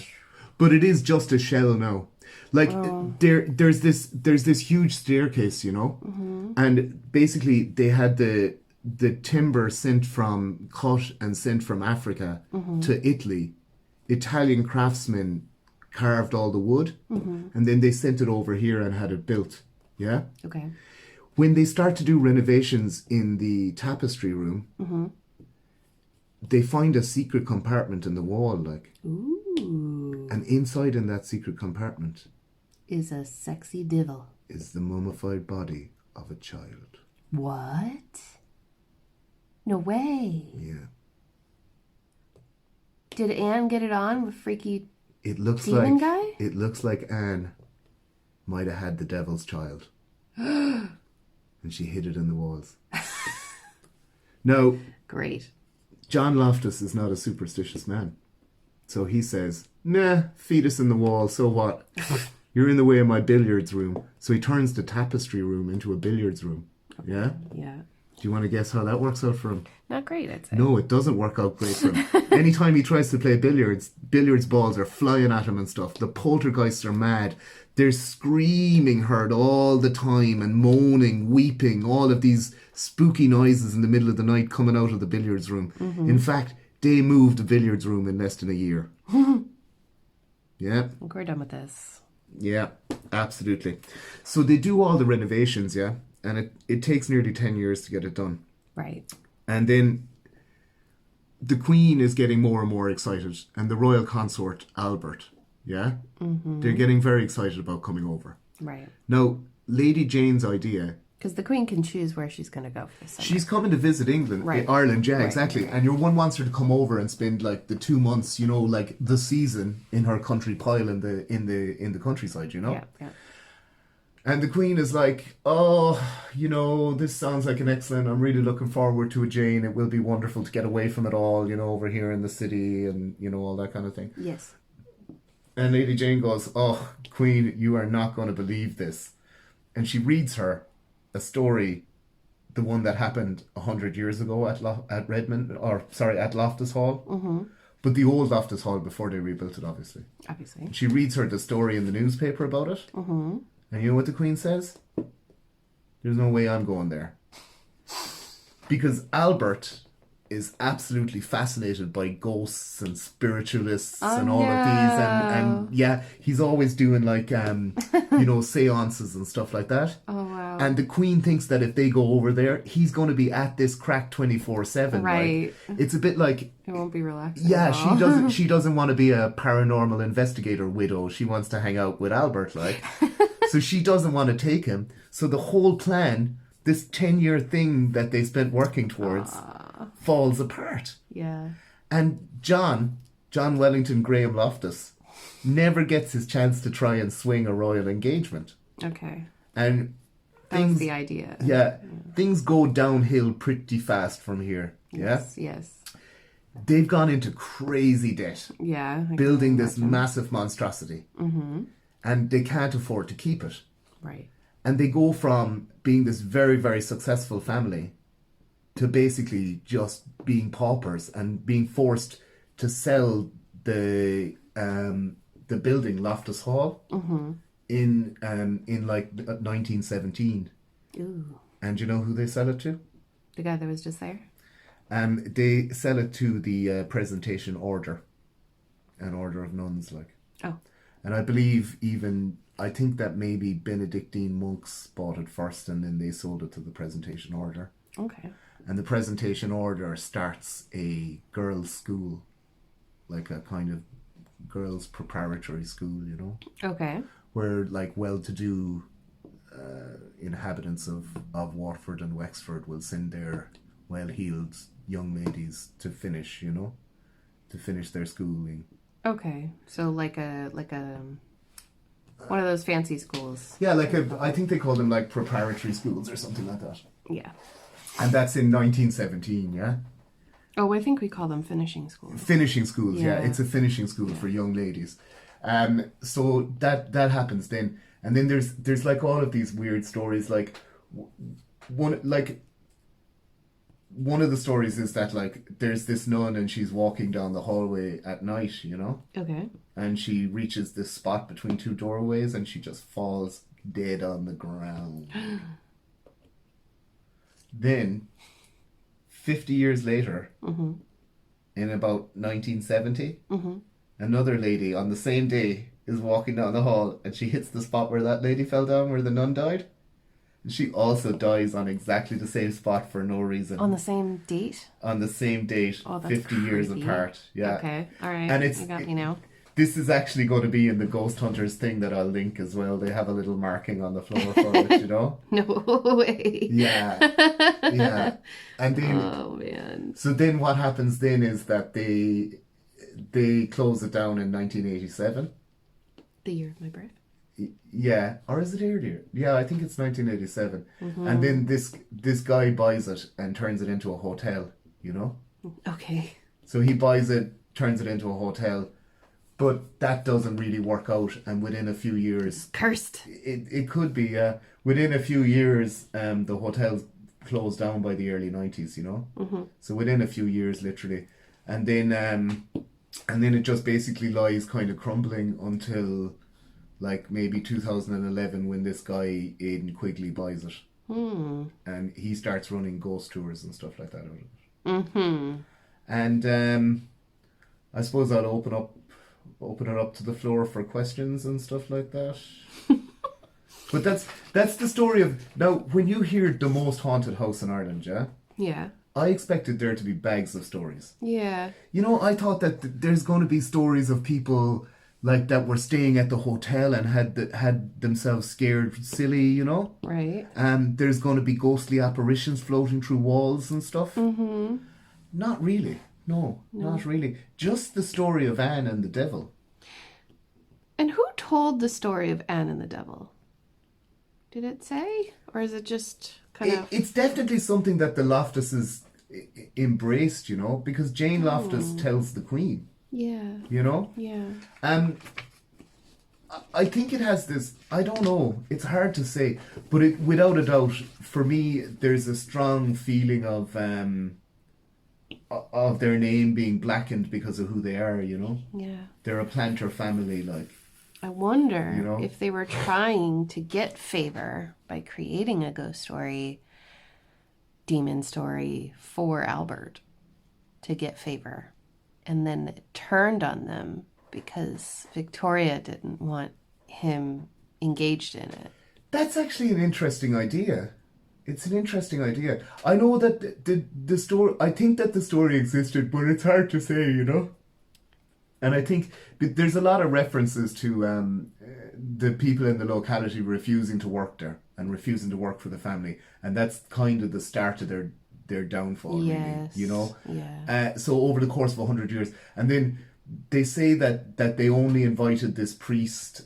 But it is just a shell now. Like there's this huge staircase, you know, and basically they had the timber cut and sent from Africa to Italy. Italian craftsmen carved all the wood, and then they sent it over here and had it built. Yeah. Okay. When they start to do renovations in the tapestry room, they find a secret compartment in the wall, like. Ooh. And inside in that secret compartment is a sexy devil. Is the mummified body of a child. What? No way. Yeah. Did Anne get it on with freaky It looks demon like guy? It looks like Anne. might have had the devil's child. And she hid it in the walls. Now, Great. John Loftus is not a superstitious man. So he says, nah, fetus in the wall, so what? You're in the way of my billiards room. So he turns the tapestry room into a billiards room. Okay. Yeah? Yeah. Do you want to guess how that works out for him? Not great, I'd say. No, it doesn't work out great for him. Anytime he tries to play billiards balls are flying at him and stuff. The poltergeists are mad. They're screaming heard all the time and moaning, weeping, all of these spooky noises in the middle of the night coming out of the billiards room. Mm-hmm. In fact, they moved the billiards room in less than a year. Yeah. We're done with this. Yeah, absolutely. So they do all the renovations, yeah? And it takes nearly 10 years to get it done. Right. And then the Queen is getting more and more excited. And the royal consort, Albert, yeah? Mm-hmm. They're getting very excited about coming over. Right. Now, Lady Jane's idea... Because the Queen can choose where she's going to go for the summer. She's coming to visit England, right. Ireland, yeah, right. Exactly. And your one wants her to come over and spend like the 2 months, you know, like the season in her country pile in the countryside, you know? Yeah, yeah. And the Queen is like, oh, you know, this sounds like an excellent, I'm really looking forward to it, Jane. It will be wonderful to get away from it all, you know, over here in the city and, you know, all that kind of thing. Yes. And Lady Jane goes, oh, Queen, you are not going to believe this. And she reads her a story, the one that happened 100 years ago at Loftus Hall. Mm-hmm. But the old Loftus Hall before they rebuilt it, obviously. Obviously. She reads her the story in the newspaper about it. Mm-hmm. And you know what the Queen says? There's no way I'm going there. Because Albert is absolutely fascinated by ghosts and spiritualists and all of these. And yeah, he's always doing like, you know, seances and stuff like that. Oh, wow. And the Queen thinks that if they go over there, he's going to be at this crack 24/7. Right. Like, it's a bit like... It won't be relaxing. Yeah, she doesn't want to be a paranormal investigator widow. She wants to hang out with Albert, like... So she doesn't want to take him. So the whole plan, this 10-year thing that they spent working towards, falls apart. Yeah. And John Wellington Graham Loftus, never gets his chance to try and swing a royal engagement. Okay. And that was the idea. Yeah. Things go downhill pretty fast from here. Yes, yeah? Yes. They've gone into crazy debt. Yeah. Building this massive monstrosity. Mm-hmm. And they can't afford to keep it. Right. And they go from being this very, very successful family to basically just being paupers and being forced to sell the building Loftus Hall in like 1917. Ooh. And you know who they sell it to? The guy that was just there? They sell it to the Presentation Order, an order of nuns, like. Oh. And I believe I think that maybe Benedictine monks bought it first and then they sold it to the Presentation Order. Okay. And the Presentation Order starts a girls' school, like a kind of girls' preparatory school, you know? Okay. Where like well-to-do inhabitants of Watford and Wexford will send their well-heeled young ladies to finish, you know? To finish their schooling. Okay, so like a one of those fancy schools. Yeah, I think they call them like preparatory schools or something like that. Yeah. And that's in 1917, yeah? Oh, I think we call them finishing schools. Finishing schools, yeah. It's a finishing school for young ladies. So that happens then. And then there's like all of these weird stories, like one of the stories is that like there's this nun and she's walking down the hallway at night, you know? Okay. And she reaches this spot between two doorways and she just falls dead on the ground. Then, 50 years later, in about 1970, another lady on the same day is walking down the hall and she hits the spot where that lady fell down, where the nun died. She also dies on exactly the same spot for no reason. On the same date? On the same date, oh, 50 years apart. Yeah. Okay, all right. And you got me now. This is actually going to be in the Ghost Hunters thing that I'll link as well. They have a little marking on the floor for it, you know? No way. Yeah. Yeah. And then, oh, man. So then what happens then is that they close it down in 1987. The year of my birth? Yeah, or is it earlier? Yeah, I think it's 1987. And then this guy buys it and turns it into a hotel, you know? Okay. So he buys it, turns it into a hotel, but that doesn't really work out. And within a few years, Cursed. it could be, within a few years, the hotel closed down by the early 90s, you know? So within a few years, literally. And then it just basically lies kind of crumbling until like maybe 2011 when this guy Aidan Quigley buys it, and he starts running ghost tours and stuff like that out of it. And I suppose I'll open it up to the floor for questions and stuff like that. But that's the story of now. When you hear the most haunted house in Ireland, Yeah. I expected there to be bags of stories. Yeah. You know, I thought that there's going to be stories of people like that were staying at the hotel and had themselves scared silly, you know? Right. There's going to be ghostly apparitions floating through walls and stuff. Not really. No, not really. Just the story of Anne and the devil. And who told the story of Anne and the devil? Did it say? Or is it just kind of... It's definitely something that the Loftuses embraced, you know, because Jane Loftus tells the Queen. Yeah. You know? Yeah. I think it has this, I don't know, it's hard to say, but without a doubt, for me, there's a strong feeling of their name being blackened because of who they are, you know? Yeah. They're a planter family, like. I wonder You know? if they were trying to get favor by creating a ghost story, demon story for Albert to get favor. And then it turned on them because Victoria didn't want him engaged in it. That's actually an interesting idea. It's an interesting idea. I know that the story, I think that the story existed, but it's hard to say, you know? And I think there's a lot of references to the people in the locality refusing to work there and refusing to work for the family. And that's kind of the start of their downfall, Yes. really, you know? Yeah. So over the course of 100 years. And then they say that they only invited this priest,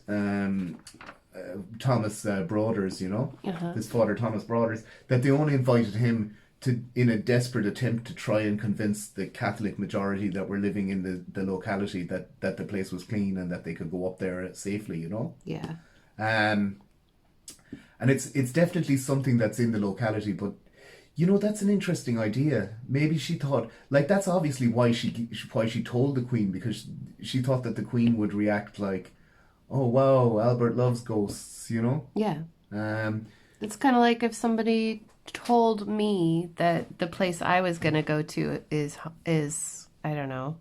Thomas Broaders, you know? This Father Thomas Broaders, that they only invited him to, in a desperate attempt to try and convince the Catholic majority that were living in the locality that the place was clean and that they could go up there safely, you know? Yeah. And it's definitely something that's in the locality, but you know, that's an interesting idea. Maybe she thought, like, that's obviously why she told the Queen, because she thought that the Queen would react like, oh wow, Albert loves ghosts, you know? Yeah. Um, It's kind of like if somebody told me that the place I was going to go to is I don't know.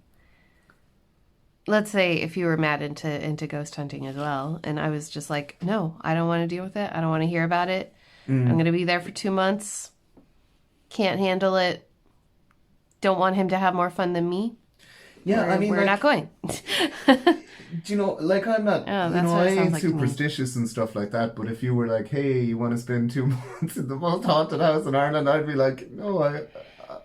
Let's say if you were mad into ghost hunting as well, and I was just like, no, I don't want to deal with it. I don't want to hear about it. I'm going to be there for 2 months. Can't handle it. Don't want him to have more fun than me. yeah, I mean, we're like, not going. do you know, like, I'm not, Oh, you that's know, what I it sounds ain't like to me. superstitious and stuff like that, but if you were like, hey, you want to spend 2 months in the most haunted house in Ireland, I'd be like, no,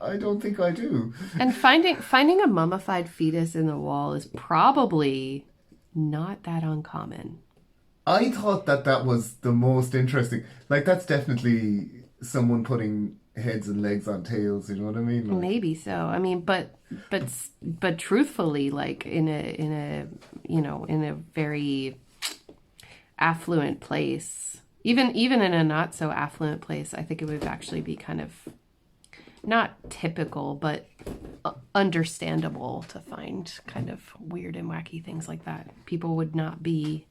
I don't think I do. And finding a mummified fetus in the wall is probably not that uncommon. I thought that was the most interesting. Like, that's definitely someone putting heads and legs on tails, you know what I mean? Like, Maybe so. I mean, but truthfully, like in a very affluent place, even in a not so affluent place, I think it would actually be kind of not typical, but understandable to find kind of weird and wacky things like that. People would not be.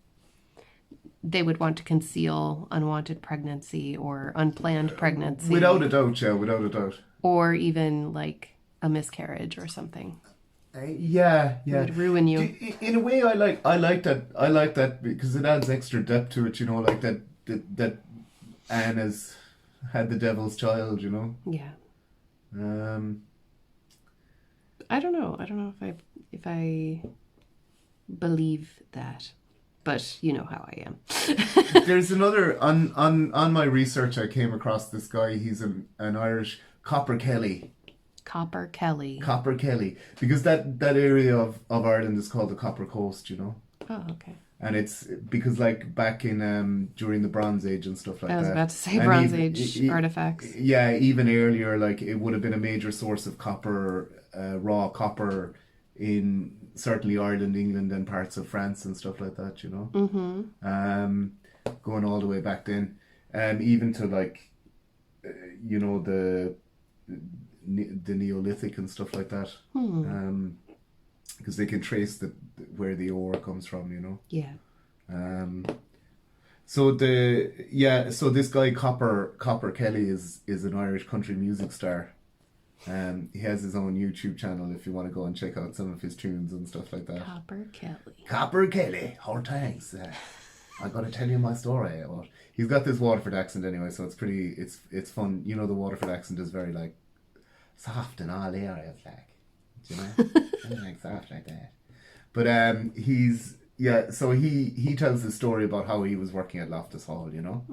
They would want to conceal unwanted pregnancy or unplanned pregnancy. without a doubt, yeah, without a doubt. Or even like a miscarriage or something. Yeah. It would ruin you. In a way, I like that because it adds extra depth to it, you know, like that Anne has had the devil's child, you know. Yeah. Um, I don't know if I believe that. But you know how I am. there's another on my research. I came across this guy. He's an Irish Copper Kelly. Copper Kelly. Copper Kelly, because that area of Ireland is called the Copper Coast, you know. Oh, okay. And it's because like back in during the Bronze Age and stuff like that. I was about to say And Bronze even, Age artifacts. Yeah, even earlier, like it would have been a major source of copper, raw copper in certainly Ireland, England, and parts of France and stuff like that. You know, going all the way back then, even to like, you know, the Neolithic and stuff like that. Because they can trace where the ore comes from, you know. Yeah. So this guy Copper Kelly is an Irish country music star. He has his own YouTube channel if you want to go and check out some of his tunes and stuff like that. Copper Kelly, hard thanks. I got to tell you my story. About. He's got this Waterford accent anyway, so it's fun. You know, the Waterford accent is very like soft in all areas, like. You know, like soft like that. But so he tells the story about how he was working at Loftus Hall, you know,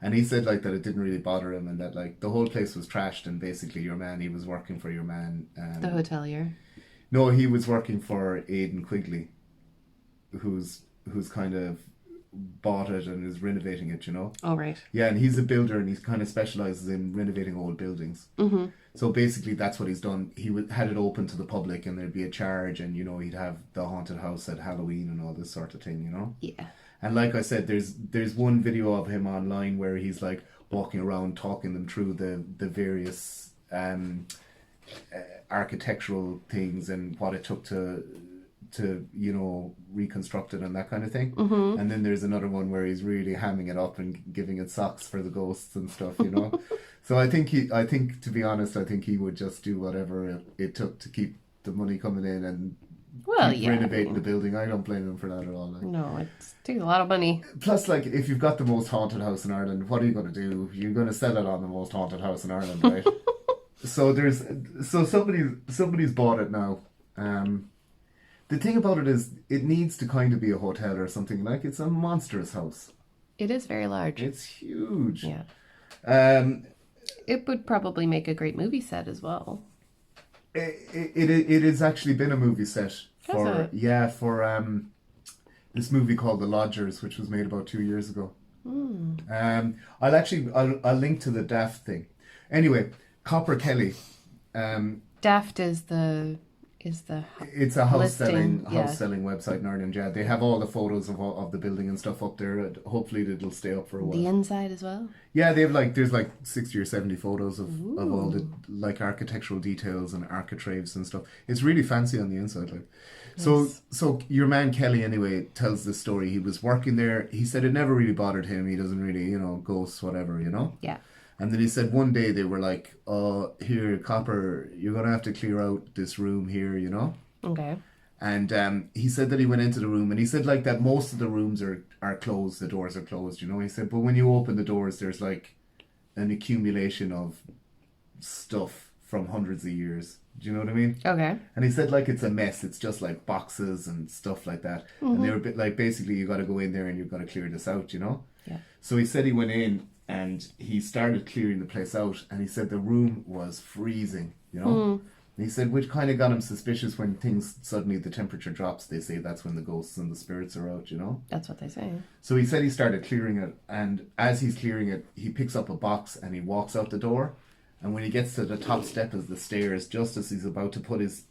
and he said like that it didn't really bother him, and that like the whole place was trashed, and basically he was working for your man. The hotelier. No, he was working for Aidan Quigley, who's kind of bought it and is renovating it, you know. Oh, right. Yeah, and he's a builder, and he kind of specializes in renovating old buildings. So basically that's what he's done. He had it open to the public, and there'd be a charge, and, you know, he'd have the haunted house at Halloween and all this sort of thing, you know. Yeah. And like I said, there's one video of him online where he's like walking around talking them through the various architectural things and what it took to you know, reconstruct it and that kind of thing. And then there's another one where he's really hamming it up and giving it socks for the ghosts and stuff, you know. So I think to be honest, I think he would just do whatever it took to keep the money coming in and keep renovating the building. I don't blame him for that at all. Like. No, it takes a lot of money. Plus, like, if you've got the most haunted house in Ireland, what are you going to do? You're going to sell it on the most haunted house in Ireland, right? So somebody's bought it now. The thing about it is, it needs to kind of be a hotel or something. Like, it's a monstrous house. It is very large. It's huge. Yeah. It would probably make a great movie set as well. It has actually been a movie set for this movie called The Lodgers, which was made about 2 years ago. I'll link to the Daft thing. Anyway, Copper Kelly. Daft is it's a house selling website in Ireland. Yeah, they have all the photos of the building and stuff up there. Hopefully it'll stay up for a while. The inside as well. Yeah, they have there's 60 or 70 photos of all the like architectural details and architraves and stuff. It's really fancy on the inside, like. Nice. So your man Kelly anyway tells this story. He was working there. He said it never really bothered him. He doesn't really, you know, ghosts, whatever, you know. Yeah. And then he said one day they were like, "Oh, here, Copper, you're going to have to clear out this room here, you know?" Okay. And he said that he went into the room, and he said like that most of the rooms are closed, the doors are closed, you know? He said, but when you open the doors, there's like an accumulation of stuff from hundreds of years. Do you know what I mean? Okay. And he said like it's a mess. It's just like boxes and stuff like that. And they were a bit like, basically you got to go in there and you've got to clear this out, you know? Yeah. So he said he went in and he started clearing the place out, and he said the room was freezing, you know? And he said, which kind of got him suspicious when suddenly the temperature drops. They say that's when the ghosts and the spirits are out, you know? That's what they say. So he said he started clearing it, and as he's clearing it, he picks up a box and he walks out the door. And when he gets to the top step of the stairs, just as he's about to put his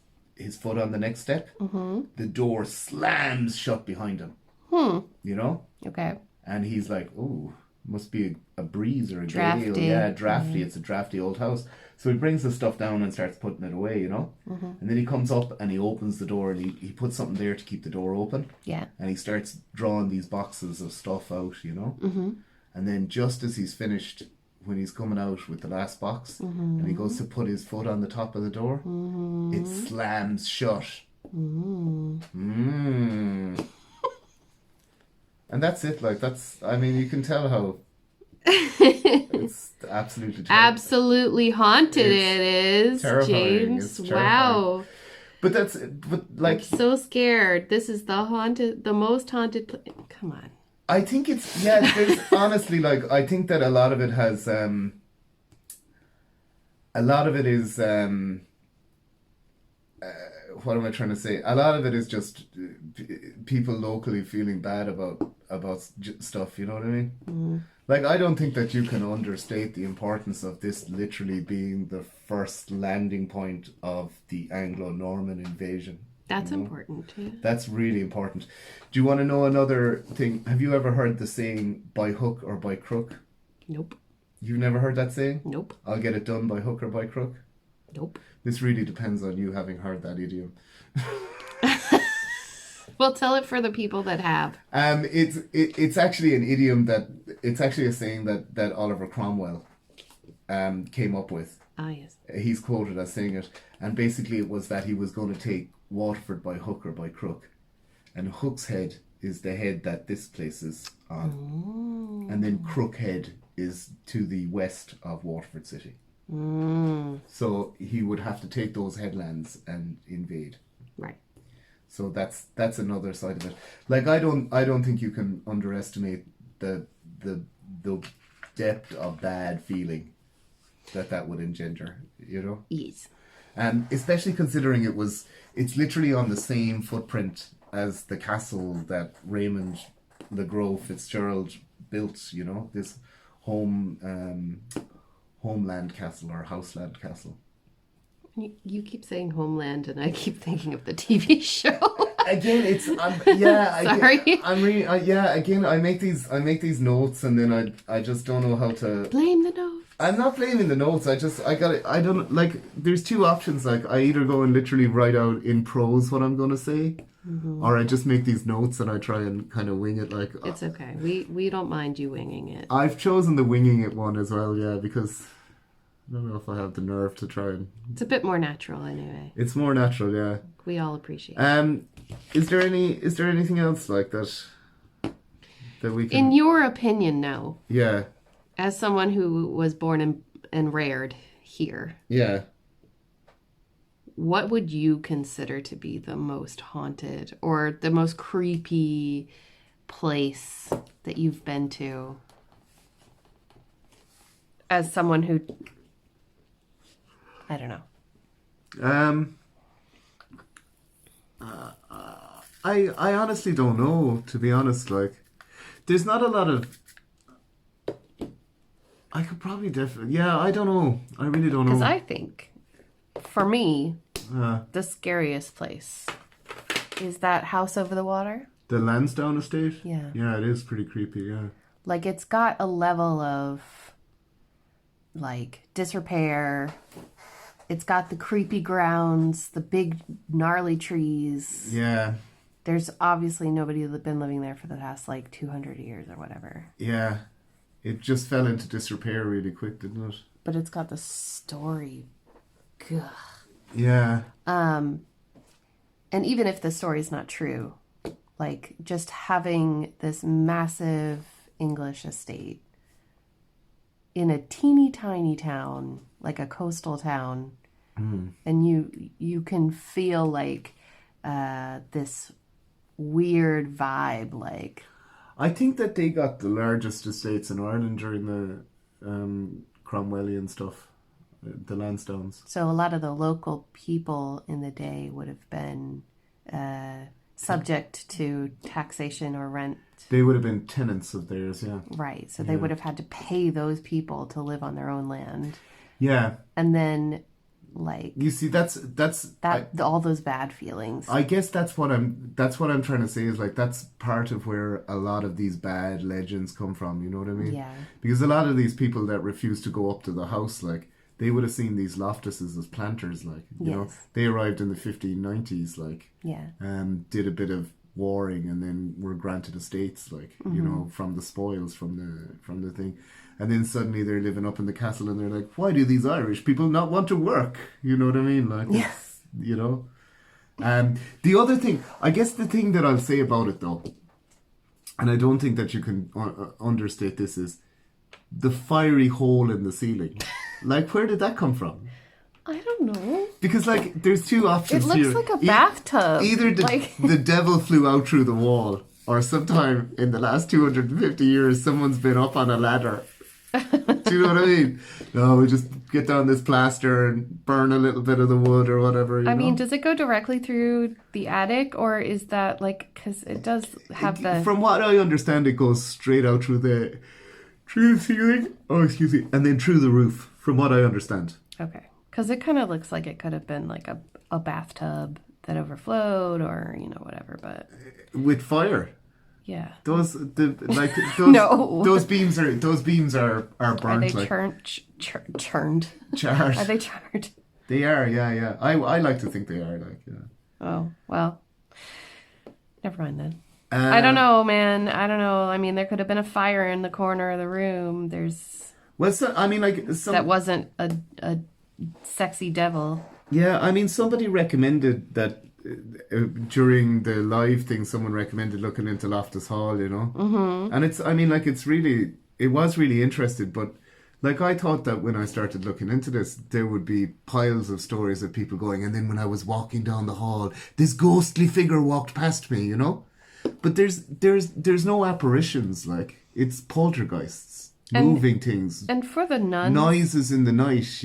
foot on the next step, the door slams shut behind him. You know? Okay. And he's like, ooh, must be a breeze or a drafty. gale. Yeah, drafty. It's a drafty old house. So he brings the stuff down and starts putting it away, you know? And then he comes up and he opens the door, and he puts something there to keep the door open. Yeah. And he starts drawing these boxes of stuff out, you know? And then just as he's finished, when he's coming out with the last box, and he goes to put his foot on the top of the door, it slams shut. And that's it. Like, I mean, you can tell how it's absolutely terrible. Absolutely haunted it is, terrifying. James. Wow. But like, I'm so scared. This is the most haunted place. Come on. I think it's, there's honestly, like, I think that a lot of it has, is, what am I trying to say? A lot of it is just people locally feeling bad about stuff. You know what I mean? Mm. Like, I don't think that you can understate the importance of this literally being the first landing point of the Anglo-Norman invasion. That's important too. That's really important. Do you want to know another thing? Have you ever heard the saying by hook or by crook? Nope. You've never heard that saying? Nope. I'll get it done by hook or by crook? Nope. This really depends on you having heard that idiom. Well, tell it for the people that have. It's actually an idiom it's actually a saying that Oliver Cromwell came up with. Ah, yes. He's quoted as saying it, and basically it was that he was going to take Waterford by hook or by crook, and Hook's Head is the head that this place is on, and then Crook Head is to the west of Waterford City. So he would have to take those headlands and invade. Right. So that's another side of it. Like, I don't think you can underestimate the depth of bad feeling that would engender, you know? Yes. Especially considering it's literally on the same footprint as the castle that Raymond le Gros Fitzgerald built, you know, this homeland castle or houseland castle. You keep saying homeland, and I keep thinking of the TV show. Again, Sorry. Again, I make these notes, and then I just don't know how to Blame the notes. I'm not blaming the notes. I don't like. There's two options. Like, I either go and literally write out in prose what I'm going to say, or I just make these notes and I try and kind of wing it. Like, it's okay. We don't mind you winging it. I've chosen the winging it one as well. Yeah, because I don't know if I have the nerve to try and. It's a bit more natural anyway. It's more natural, yeah. We all appreciate it. Is there anything else like that we can? In your opinion, no. Yeah. As someone who was born and reared here. Yeah. What would you consider to be the most haunted or the most creepy place that you've been to? As someone who, I don't know. I honestly don't know, to be honest. Like, there's not a lot of. I could probably definitely. Yeah, I don't know. I really don't know. Because I think, for me, the scariest place is that house over the water. The Lansdowne estate? Yeah. Yeah, it is pretty creepy, yeah. Like, it's got a level of, like, disrepair. It's got the creepy grounds, the big gnarly trees. Yeah. There's obviously nobody that's been living there for the past, like, 200 years or whatever. Yeah. It just fell into disrepair really quick, didn't it? But it's got the story. Gah. Yeah. And even if the story's not true, like, just having this massive English estate in a teeny tiny town, like a coastal town, and you can feel like this weird vibe, like. I think that they got the largest estates in Ireland during the Cromwellian stuff, the Lansdownes. So a lot of the local people in the day would have been subject to taxation or rent. They would have been tenants of theirs, yeah. Right, so they would have had to pay those people to live on their own land. Yeah. And then, like, you see, that's all those bad feelings. I guess that's what I'm trying to say is, like, that's part of where a lot of these bad legends come from, you know what I mean? Yeah. Because a lot of these people that refuse to go up to the house, like, they would have seen these Loftuses as planters, like, you know, they arrived in the 1590s, like, did a bit of warring and then were granted estates, like, you know, from the spoils from the thing. And then suddenly they're living up in the castle and they're like, why do these Irish people not want to work? You know what I mean? Like, it's, you know. The other thing, I guess the thing that I'll say about it though, and I don't think that you can understate this, is the fiery hole in the ceiling. Like, where did that come from? I don't know. Because, like, there's two options here. It looks like a bathtub. Either the devil flew out through the wall, or sometime in the last 250 years, someone's been up on a ladder Do you know what I mean? No, we just get down this plaster and burn a little bit of the wood or whatever. I mean, does it go directly through the attic, or is that like, because it does have the... From what I understand, it goes straight out through the ceiling. Oh, excuse me. And then through the roof, from what I understand. Okay. Because it kind of looks like it could have been like a bathtub that overflowed or, whatever, but... With fire. Yeah. Those No. those beams are burnt. Are they like, churned? charred. Are they charred? They are, yeah. I like to think they are, like, yeah. Oh, well. Never mind then. I don't know, man. I don't know. I mean, there could have been a fire in the corner of the room. That wasn't a sexy devil. Yeah, I mean, somebody recommended that during the live thing, someone recommended looking into Loftus Hall, Mm-hmm. And it was really interesting, but like I thought that when I started looking into this, there would be piles of stories of people going, and then when I was walking down the hall, this ghostly figure walked past me, But there's no apparitions, like, it's poltergeists, moving things. And for the nuns... Noises in the night,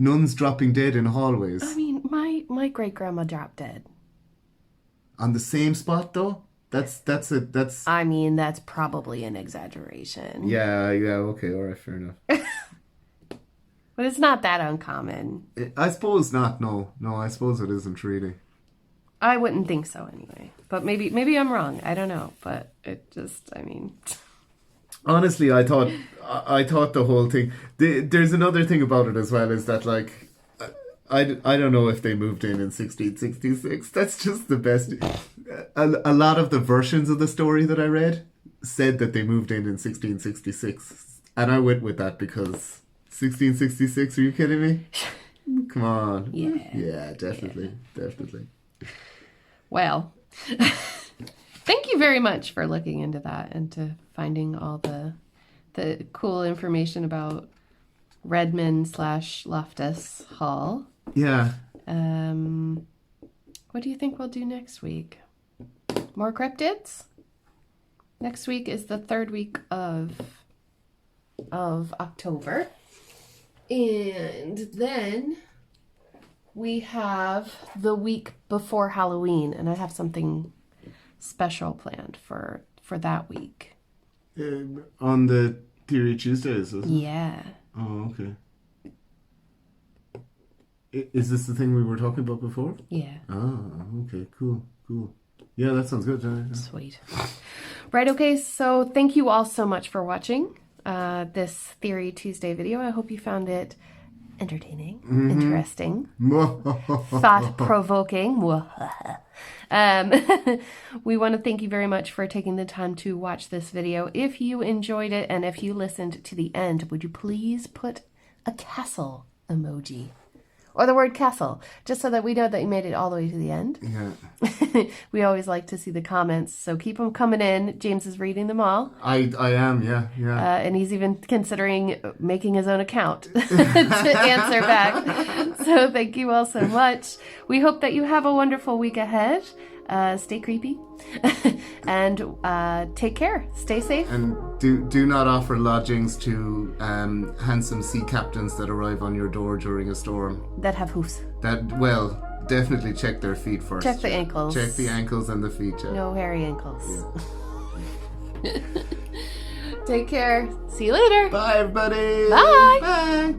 Nuns dropping dead in hallways. I mean, my great-grandma dropped dead. On the same spot, though? That's... I mean, that's probably an exaggeration. Yeah, okay, alright, fair enough. But it's not that uncommon. I suppose not, no. No, I suppose it isn't really. I wouldn't think so anyway. But maybe I'm wrong. I don't know. But it just, I mean... Honestly, I thought the whole thing... There's another thing about it as well, is that, like... I don't know if they moved in 1666. That's just the best. A lot of the versions of the story that I read said that they moved in 1666. And I went with that because 1666, are you kidding me? Come on. Yeah. Yeah, definitely. Well, thank you very much for looking into that and to finding all the cool information about Redmond/Loftus Hall. Yeah. What do you think we'll do next week? More cryptids? Next week is the third week of October. And then we have the week before Halloween, and I have something special planned for that week. On the Theory Tuesdays, is it? Yeah. Oh, okay. Is this the thing we were talking about before? Yeah. Oh, okay, cool. Yeah, that sounds good. Yeah. Sweet. Right, okay, so thank you all so much for watching this Theory Tuesday video. I hope you found it entertaining, interesting, thought-provoking. We want to thank you very much for taking the time to watch this video. If you enjoyed it and if you listened to the end, would you please put a castle emoji? Or the word castle, just so that we know that you made it all the way to the end. Yeah. We always like to see the comments, so keep them coming in. James is reading them all. I am, yeah. And he's even considering making his own account to answer back. So thank you all so much. We hope that you have a wonderful week ahead. Stay creepy. And take care. Stay safe. And do not offer lodgings to handsome sea captains that arrive on your door during a storm. That have hoofs. Definitely check their feet first. Check the ankles. Check the ankles and the feet. Yeah. No hairy ankles. Yeah. Take care. See you later. Bye, everybody. Bye. Bye.